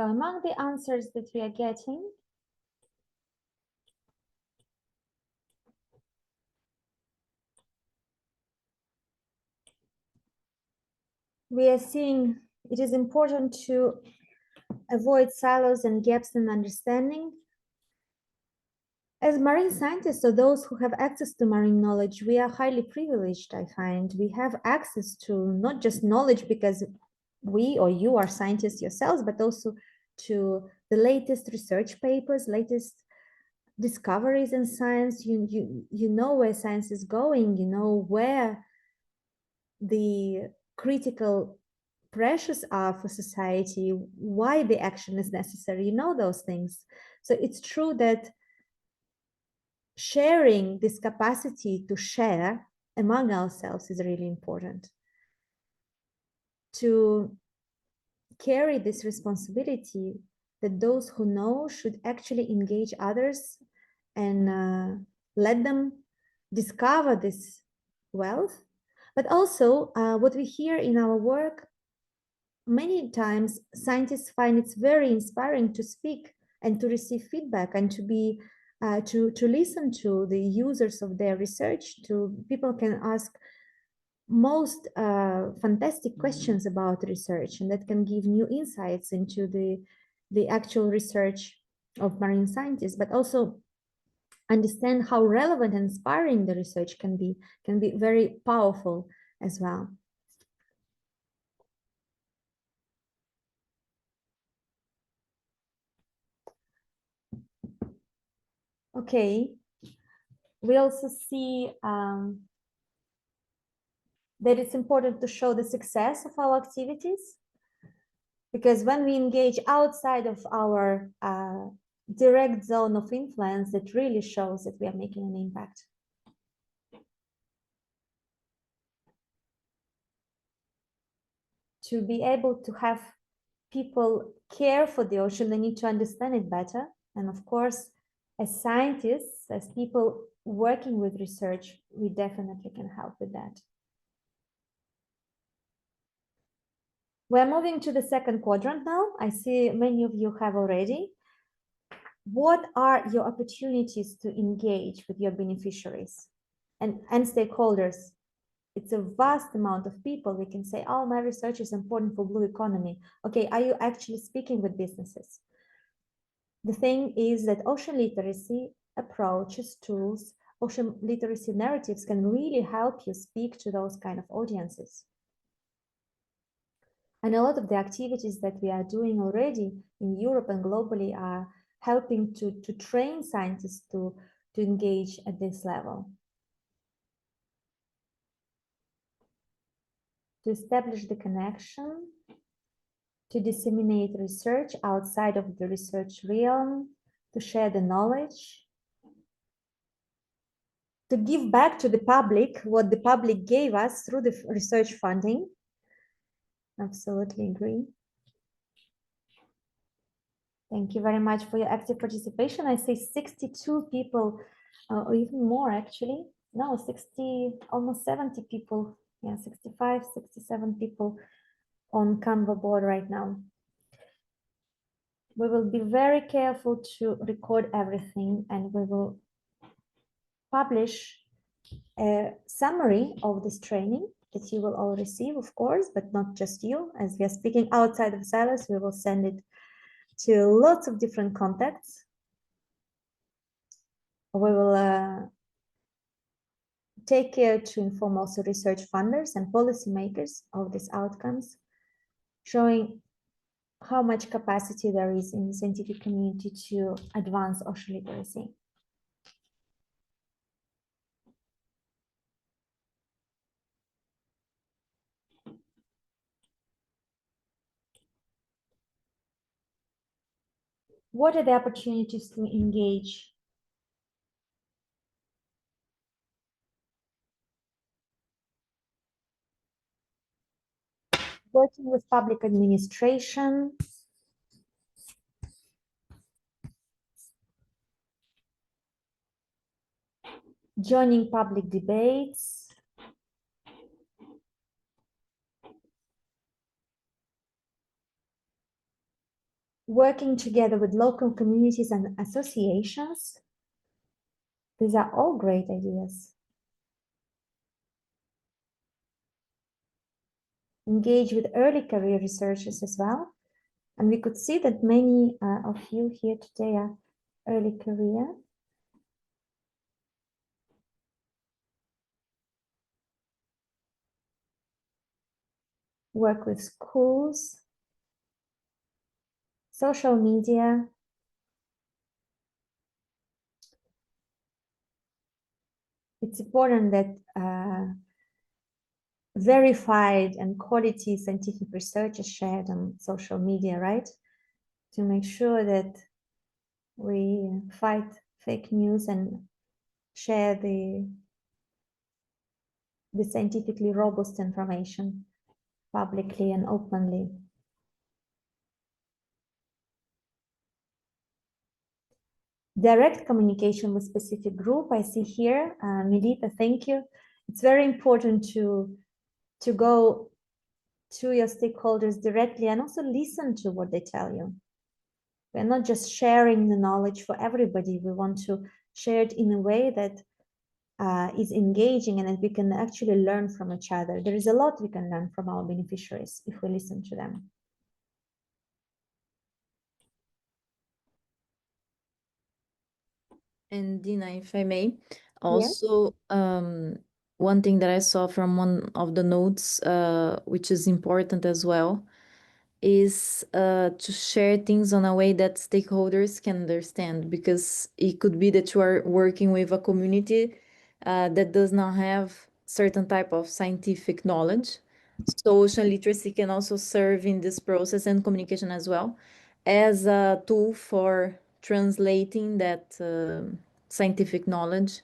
So among the answers that we are getting, we are seeing it is important to avoid silos and gaps in understanding. As marine scientists, or those who have access to marine knowledge, we are highly privileged, I find. We have access to not just knowledge because we or you are scientists yourselves, but also to the latest research papers, latest discoveries in science. You know where science is going, you know where the critical pressures are for society, why the action is necessary, you know those things. So it's true that sharing this capacity to share among ourselves is really important. To carry this responsibility that those who know should actually engage others and let them discover this wealth. But also what we hear in our work, many times scientists find it's very inspiring to speak and to receive feedback and to be to listen to the users of their research. To people can ask most fantastic questions about research, and that can give new insights into the actual research of marine scientists, but also understand how relevant and inspiring the research can be very powerful as well. Okay, we also see that it's important to show the success of our activities, because when we engage outside of our direct zone of influence, it really shows that we are making an impact. To be able to have people care for the ocean, they need to understand it better. And of course, as scientists, as people working with research, we definitely can help with that. We're moving to the second quadrant now. I see many of you have already. What are your opportunities to engage with your beneficiaries and stakeholders? It's a vast amount of people. We can say, oh, my research is important for blue economy. Okay, are you actually speaking with businesses? The thing is that ocean literacy approaches, tools, ocean literacy narratives can really help you speak to those kind of audiences. And a lot of the activities that we are doing already in Europe and globally are helping to train scientists to engage at this level. To establish the connection, to disseminate research outside of the research realm, to share the knowledge, to give back to the public what the public gave us through the research funding. Absolutely agree. Thank you very much for your active participation. I see 62 people, or even more actually. No, 60, almost 70 people. Yeah, 65, 67 people on Canva board right now. We will be very careful to record everything, and we will publish a summary of this training that you will all receive, of course, but not just you. As we are speaking outside of Silas, we will send it to lots of different contacts. We will take care to inform also research funders and policymakers of these outcomes, showing how much capacity there is in the scientific community to advance ocean literacy. What are the opportunities to engage? Working with public administration, joining public debates, working together with local communities and associations. These are all great ideas. Engage with early career researchers as well. And we could see that many of you here today are early career. Work with schools, social media. It's important that verified and quality scientific research is shared on social media, right? To make sure that we fight fake news and share the scientifically robust information publicly and openly. Direct communication with specific group, I see here, Milita, thank you. It's very important to go to your stakeholders directly and also listen to what they tell you. We're not just sharing the knowledge for everybody. We want to share it in a way that is engaging and that we can actually learn from each other. There is a lot we can learn from our beneficiaries if we listen to them.
And Dina, if I may, also one thing that I saw from one of the notes, which is important as well, is to share things on a way that stakeholders can understand, because it could be that you are working with a community that does not have certain type of scientific knowledge. So ocean literacy can also serve in this process and communication as well as a tool for translating that scientific knowledge,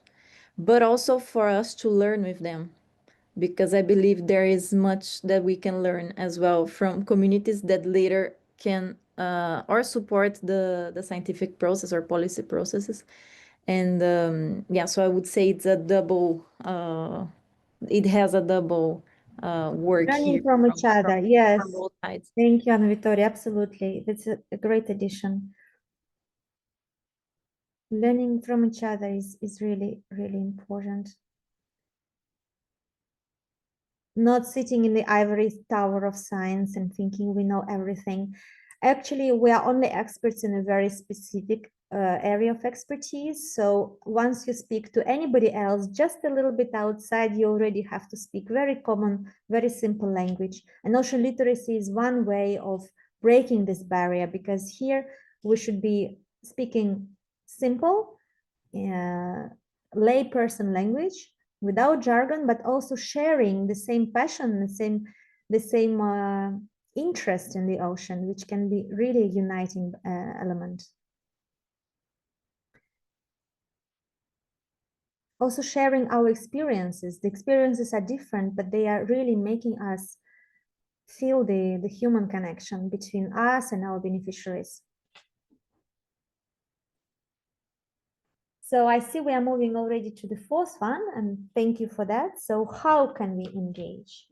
but also for us to learn with them, because I believe there is much that we can learn as well from communities that later can or support the scientific process or policy processes. And yeah, so I would say it's a double, it has a double work
Learning
here
from each other, yes.
from both sides.
Thank you, Anna Victoria, absolutely. That's a great addition. Learning from each other is really, really important. Not sitting in the ivory tower of science and thinking we know everything. Actually, we are only experts in a very specific area of expertise. So once you speak to anybody else, just a little bit outside, you already have to speak very common, very simple language. And ocean literacy is one way of breaking this barrier, because here we should be speaking simple, layperson language, without jargon, but also sharing the same passion, the same interest in the ocean, which can be really a uniting element. Also sharing our experiences. The experiences are different, but they are really making us feel the human connection between us and our beneficiaries. So I see we are moving already to the fourth one, and thank you for that. So how can we engage?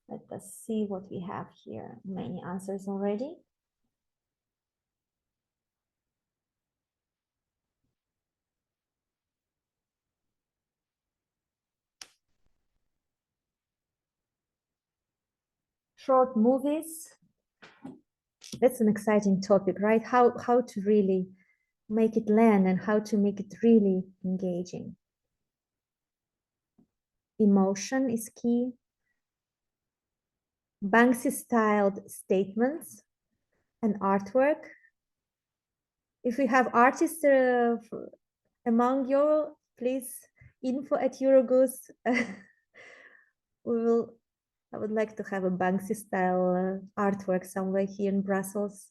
Let us see what we have here. Many answers already. Short movies. That's an exciting topic, right? How to really make it land and how to make it really engaging. Emotion is key. Banksy styled statements and artwork. If we have artists among you, please info@Eurogoose. I would like to have a Banksy style artwork somewhere here in Brussels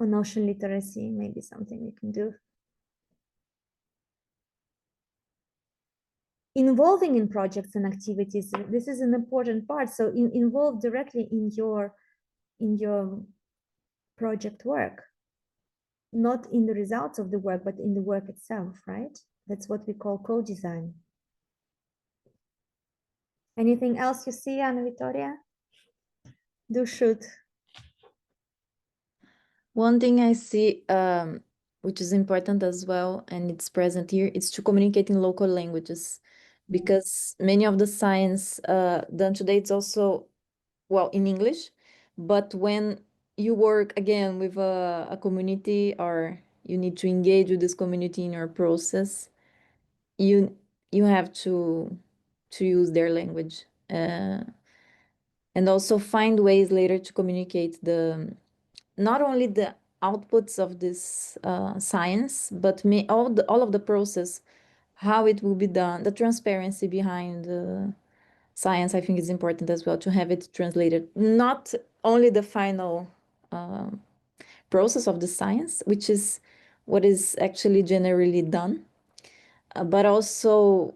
on ocean literacy, maybe something we can do. Involving in projects and activities, this is an important part. So involve directly in your project work, not in the results of the work, but in the work itself, right? That's what we call co-design. Anything else you see, Anna Victoria? Do shoot.
One thing I see, which is important as well, and it's present here, is to communicate in local languages, because many of the science done today, it's also, well, in English, but when you work again with a community, or you need to engage with this community in your process, you have to use their language, and also find ways later to communicate not only the outputs of this science, but all of the process, how it will be done, the transparency behind the science. I think is important as well to have it translated, not only the final process of the science, which is what is actually generally done, but also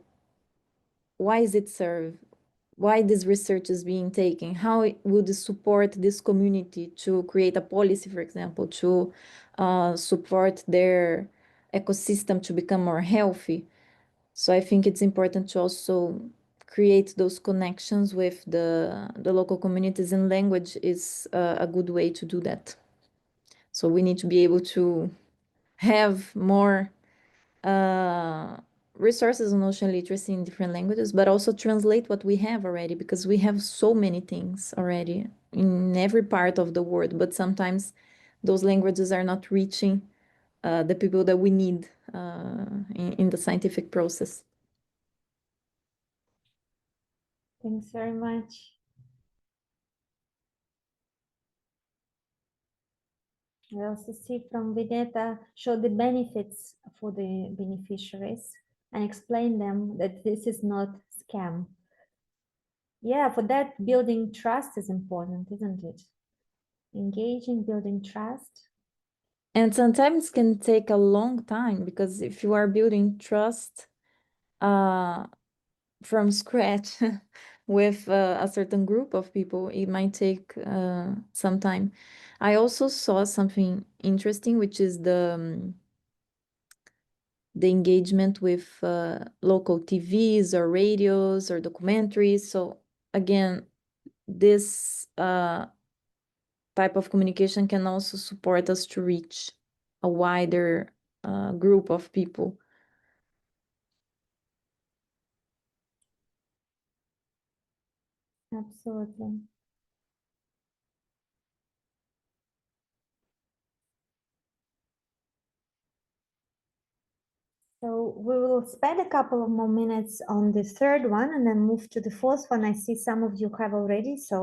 why is it served, why this research is being taken, how it would support this community to create a policy, for example, to support their ecosystem to become more healthy. So I think it's important to also create those connections with the local communities, and language is a good way to do that. So we need to be able to have more resources on ocean literacy in different languages, but also translate what we have already, because we have so many things already in every part of the world, but sometimes those languages are not reaching the people that we need in the scientific process.
Thanks very much. I also see from Vineta, show the benefits for the beneficiaries and explain them that this is not scam. Yeah, for that, building trust is important, isn't it? Engaging, building trust.
And sometimes can take a long time, because if you are building trust from scratch with a certain group of people, it might take some time. I also saw something interesting, which is the engagement with local TVs or radios or documentaries. So again, this type of communication can also support us to reach a wider group of people.
Absolutely. So we will spend a couple of more minutes on the third one and then move to the fourth one. I see some of you have already, so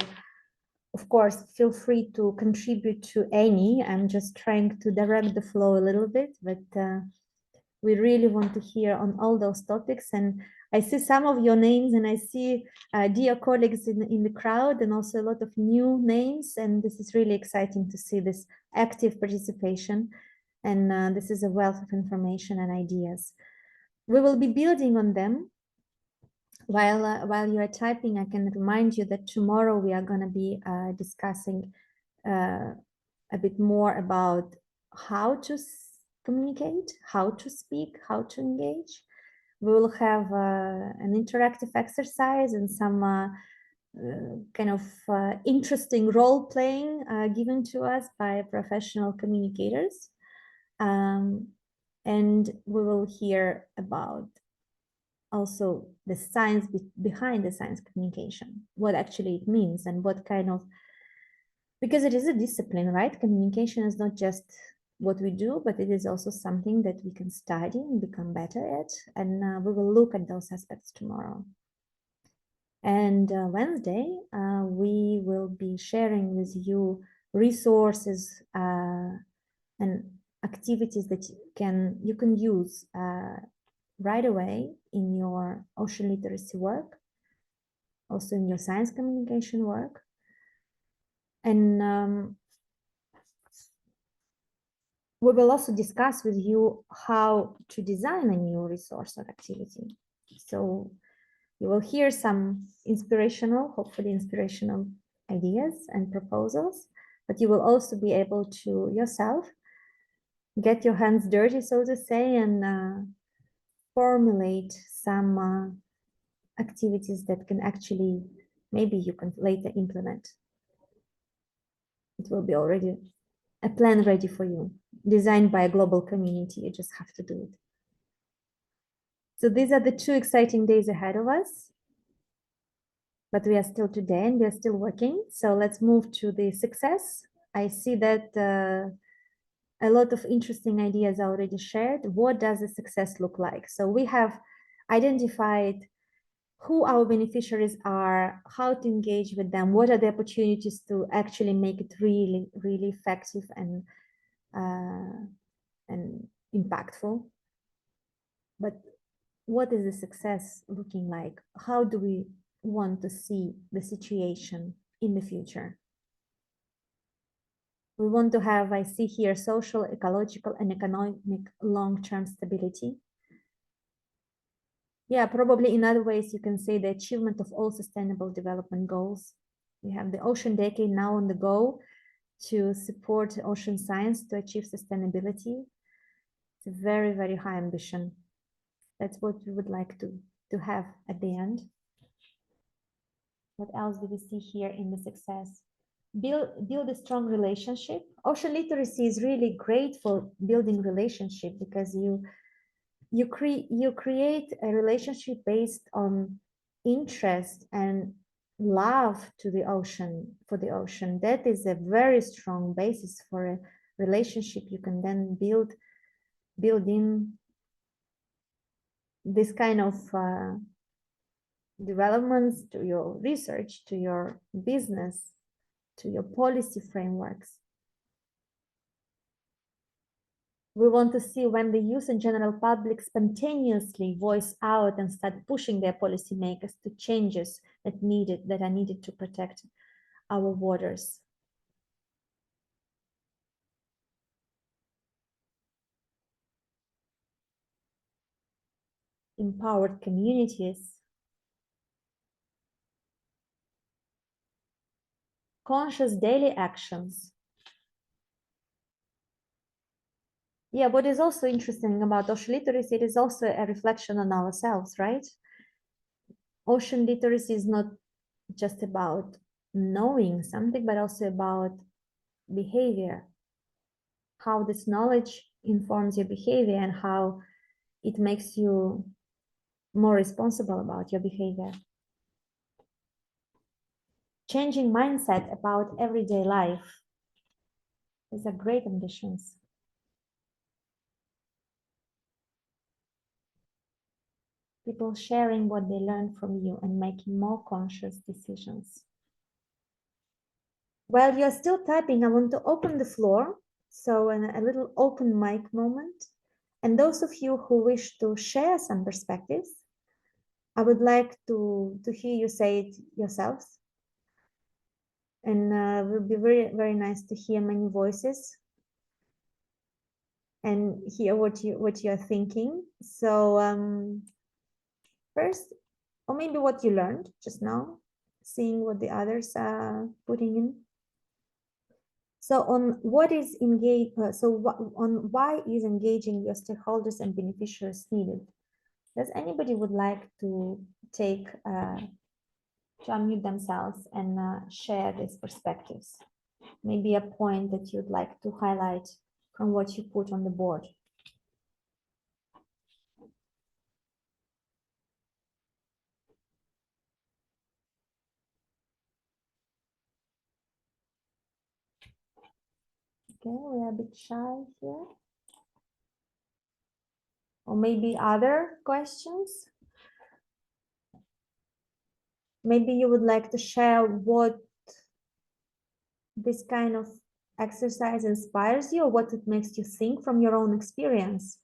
of course, feel free to contribute to any. I'm just trying to direct the flow a little bit, but we really want to hear on all those topics. And I see some of your names, and I see dear colleagues in the crowd, and also a lot of new names. And this is really exciting to see this active participation. And this is a wealth of information and ideas. We will be building on them. While you are typing, I can remind you that tomorrow we are going to be discussing a bit more about how to communicate, how to speak, how to engage. We will have an interactive exercise and some kind of interesting role playing given to us by professional communicators. And we will hear about also the science behind the science communication, what actually it means and what kind of, because it is a discipline, right? Communication is not just what we do, but it is also something that we can study and become better at. And we will look at those aspects tomorrow. And Wednesday, we will be sharing with you resources and activities that you can use right away in your ocean literacy work, also in your science communication work. And we will also discuss with you how to design a new resource or activity. So you will hear some inspirational, hopefully inspirational ideas and proposals, but you will also be able to yourself get your hands dirty, so to say, and formulate some activities that can actually, maybe you can later implement. It will be already a plan ready for you, designed by a global community. You just have to do it. So these are the 2 exciting days ahead of us. But we are still today and we are still working. So let's move to the success. I see that a lot of interesting ideas are already shared. What does a success look like? So we have identified who our beneficiaries are, how to engage with them, what are the opportunities to actually make it really, really effective and impactful. But what is the success looking like? How do we want to see the situation in the future? We want to have, I see here, social, ecological, and economic long-term stability. Yeah, probably in other ways, you can say the achievement of all sustainable development goals. We have the Ocean Decade now on the go to support ocean science to achieve sustainability. It's a very, very high ambition. That's what we would like to have at the end. What else do we see here in the success? Build a strong relationship. Ocean literacy is really great for building relationship because you create a relationship based on interest and love to the ocean, for the ocean. That is a very strong basis for a relationship. You can then build in this kind of developments to your research, to your business, to your policy frameworks. We want to see when the youth and general public spontaneously voice out and start pushing their policymakers to changes that are needed to protect our waters. Empowered communities. Conscious daily actions. Yeah, what is also interesting about ocean literacy, it is also a reflection on ourselves, right? Ocean literacy is not just about knowing something, but also about behavior. How this knowledge informs your behavior and how it makes you more responsible about your behavior. Changing mindset about everyday life. These are great ambitions. People sharing what they learn from you and making more conscious decisions. While you're still typing, I want to open the floor. So a little open mic moment. And those of you who wish to share some perspectives, I would like to hear you say it yourselves. And it will be very, very nice to hear many voices and hear what you're thinking. So first, or maybe what you learned just now, seeing what the others are putting in. So on what is engaged, on why is engaging your stakeholders and beneficiaries needed? Does anybody would like to take to unmute themselves and share these perspectives? Maybe a point that you'd like to highlight from what you put on the board. Okay, we are a bit shy here. Or maybe other questions? Maybe you would like to share what this kind of exercise inspires you, or what it makes you think from your own experience.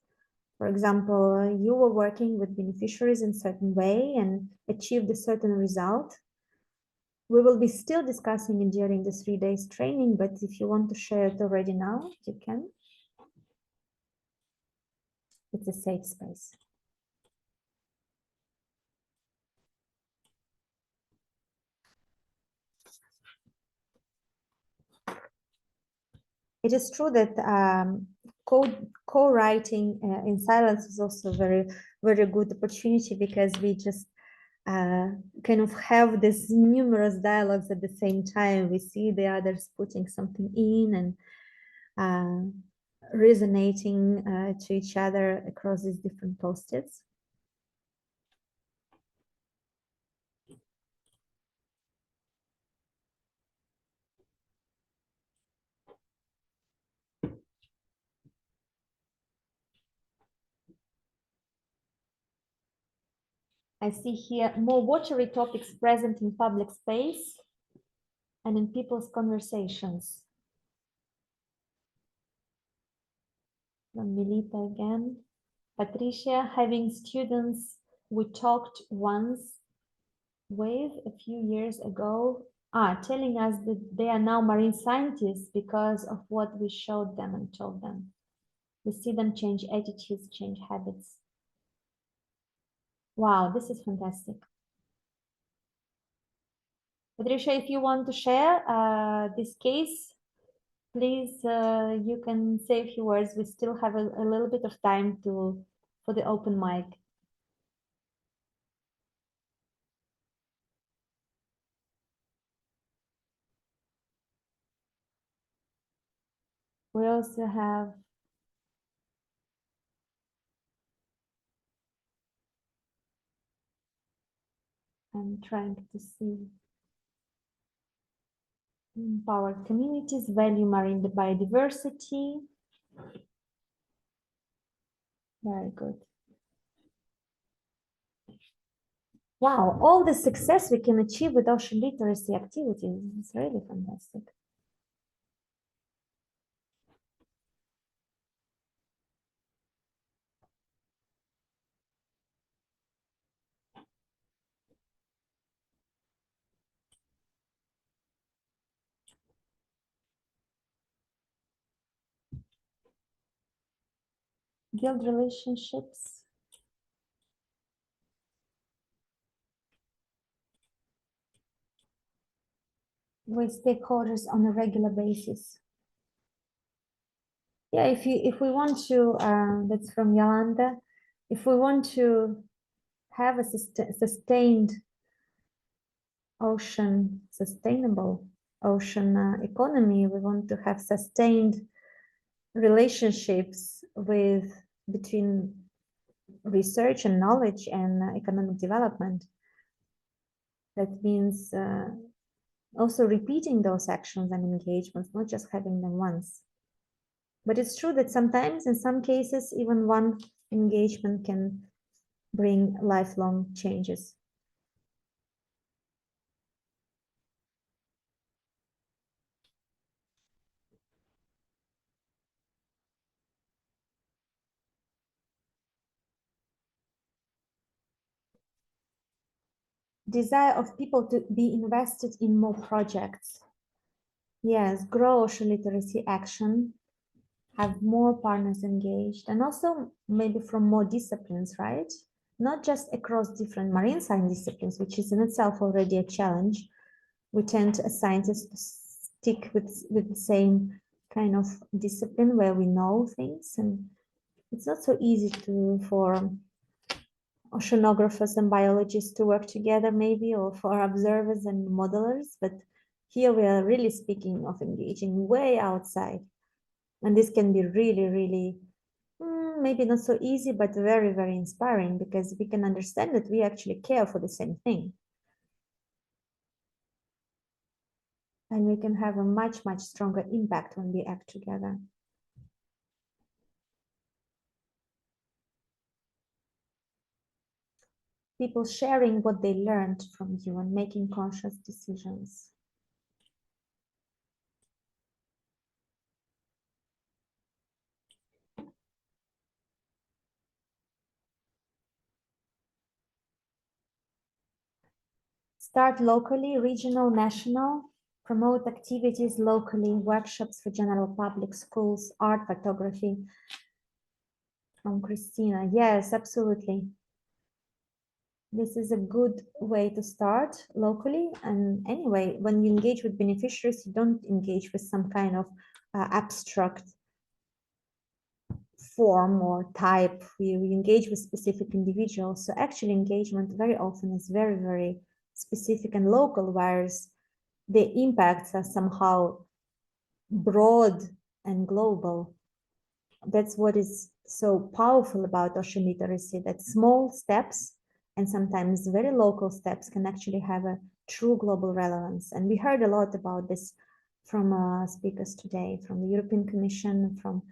For example, you were working with beneficiaries in a certain way and achieved a certain result. We will be still discussing it during the 3 days training, but if you want to share it already now, you can. It's a safe space. It is true that co-writing in silence is also a very, very good opportunity, because we just kind of have this numerous dialogues at the same time. We see the others putting something in, and resonating to each other across these different post-its. I see here more watery topics present in public space and in people's conversations. From Milita again. Patricia, having students we talked once with a few years ago, telling us that they are now marine scientists because of what we showed them and told them. We see them change attitudes, change habits. Wow, this is fantastic. Patricia, if you want to share this case, please, you can say a few words. We still have a little bit of time for the open mic. We also have I'm trying to see empowered communities, value marine biodiversity. Very good. Wow, all the success we can achieve with ocean literacy activities is really fantastic. Guild relationships. With stakeholders on a regular basis. Yeah, if we want to, that's from Yolanda, if we want to have a sustained ocean, sustainable ocean economy, we want to have sustained relationships between research and knowledge and economic development. That means also repeating those actions and engagements, not just having them once. But it's true that sometimes, in some cases, even one engagement can bring lifelong changes. Desire of people to be invested in more projects. Yes, grow ocean literacy action, have more partners engaged, and also maybe from more disciplines, right? Not just across different marine science disciplines, which is in itself already a challenge. We tend as scientists to stick with the same kind of discipline where we know things, and it's not so easy for oceanographers and biologists to work together maybe, or for observers and modelers, but here we are really speaking of engaging way outside. And this can be really, really, maybe not so easy, but very, very inspiring, because we can understand that we actually care for the same thing. And we can have a much, much stronger impact when we act together. People sharing what they learned from you and making conscious decisions. Start locally, regional, national. Promote activities locally, workshops for general public, schools, art, photography. From Christina. Yes, absolutely. This is a good way to start locally. And anyway, when you engage with beneficiaries, you don't engage with some kind of abstract form or type. We engage with specific individuals. So actually engagement very often is very, very specific and local, whereas the impacts are somehow broad and global. That's what is so powerful about ocean literacy, that small steps and sometimes very local steps can actually have a true global relevance. And we heard a lot about this from speakers today, from the European Commission, from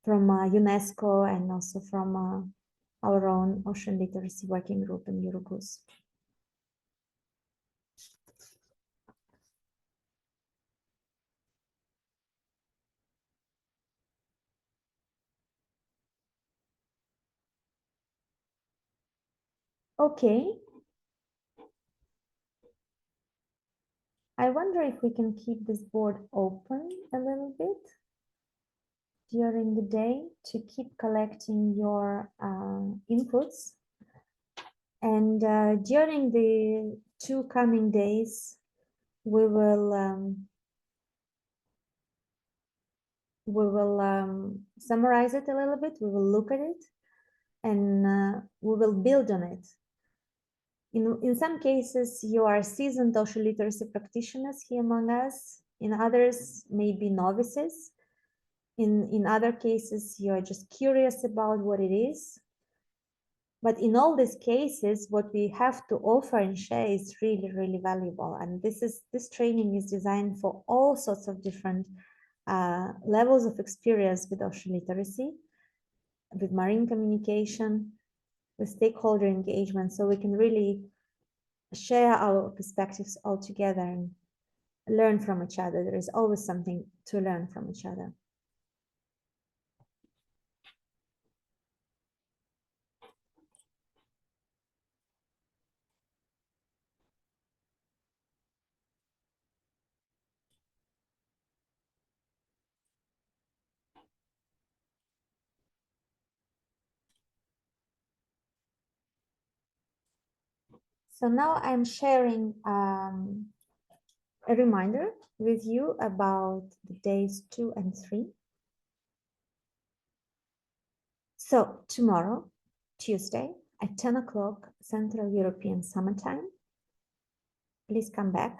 UNESCO, and also from our own Ocean Literacy Working Group in Eurogous. Okay. I wonder if we can keep this board open a little bit during the day to keep collecting your inputs. And during the 2 coming days, we will summarize it a little bit. We will look at it, and we will build on it. In some cases, you are seasoned ocean literacy practitioners here among us. In others, maybe novices. In other cases, you're just curious about what it is. But in all these cases, what we have to offer and share is really, really valuable. And this training is designed for all sorts of different levels of experience with ocean literacy, with marine communication, with stakeholder engagement, so we can really share our perspectives all together and learn from each other. There is always something to learn from each other. So now I'm sharing a reminder with you about the days 2 and 3. So tomorrow, Tuesday, at 10 o'clock Central European Summer Time, please come back.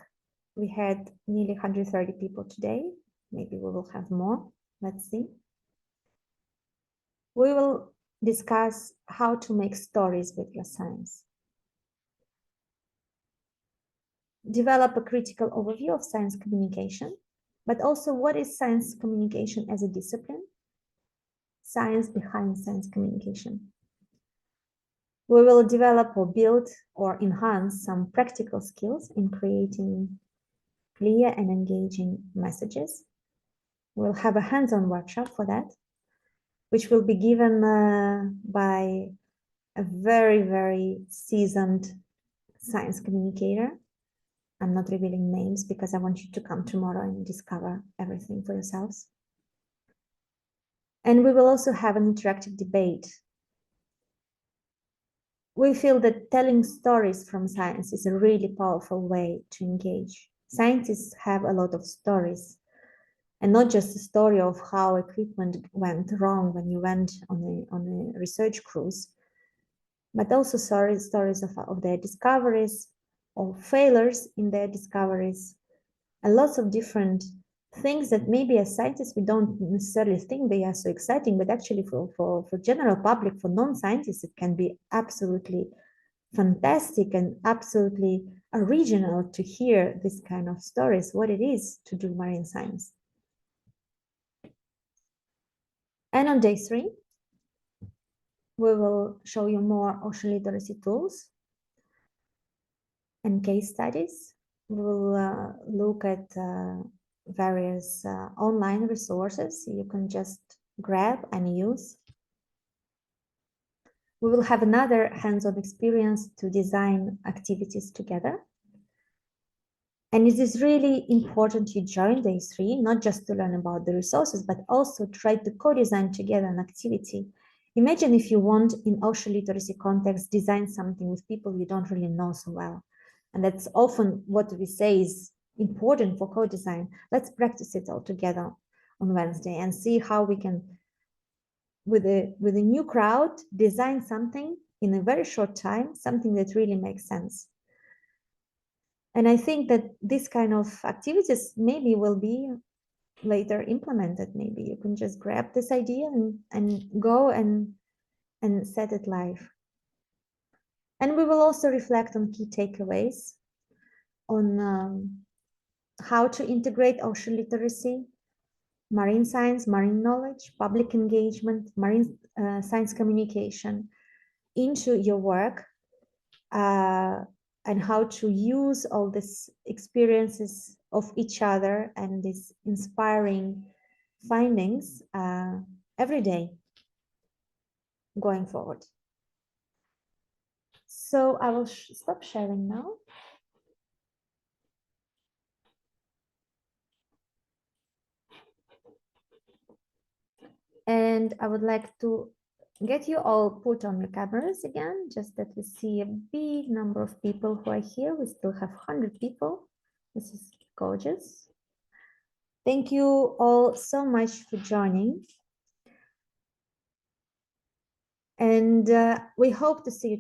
We had nearly 130 people today. Maybe we will have more. Let's see. We will discuss how to make stories with your science. Develop a critical overview of science communication, but also what is science communication as a discipline, science behind science communication. We will develop or build or enhance some practical skills in creating clear and engaging messages. We'll have a hands-on workshop for that, which will be given by a very, very seasoned science communicator. I'm not revealing names because I want you to come tomorrow and discover everything for yourselves. And we will also have an interactive debate. We feel that telling stories from science is a really powerful way to engage. Scientists have a lot of stories, and not just the story of how equipment went wrong when you went on a research cruise, but also stories of their discoveries or failures in their discoveries, and lots of different things that maybe as scientists we don't necessarily think they are so exciting, but actually for general public, for non-scientists, it can be absolutely fantastic and absolutely original to hear this kind of stories, what it is to do marine science. And on day 3, we will show you more ocean literacy tools and case studies. We'll look at various online resources you can just grab and use. We will have another hands-on experience to design activities together. And it is really important you join day 3, not just to learn about the resources, but also try to co-design together an activity. Imagine if you want, in ocean literacy context, design something with people you don't really know so well. And that's often what we say is important for co-design. Let's practice it all together on Wednesday and see how we can, with a new crowd, design something in a very short time, something that really makes sense. And I think that this kind of activities maybe will be later implement it. Maybe you can just grab this idea and go and set it live. And we will also reflect on key takeaways on how to integrate ocean literacy, marine science, marine knowledge, public engagement, marine science communication into your work, and how to use all these experiences of each other and these inspiring findings every day going forward. So I will stop sharing now. And I would like to get you all put on your cameras again, just that we see a big number of people who are here. We still have 100 people. This is gorgeous. Thank you all so much for joining. And we hope to see you tomorrow.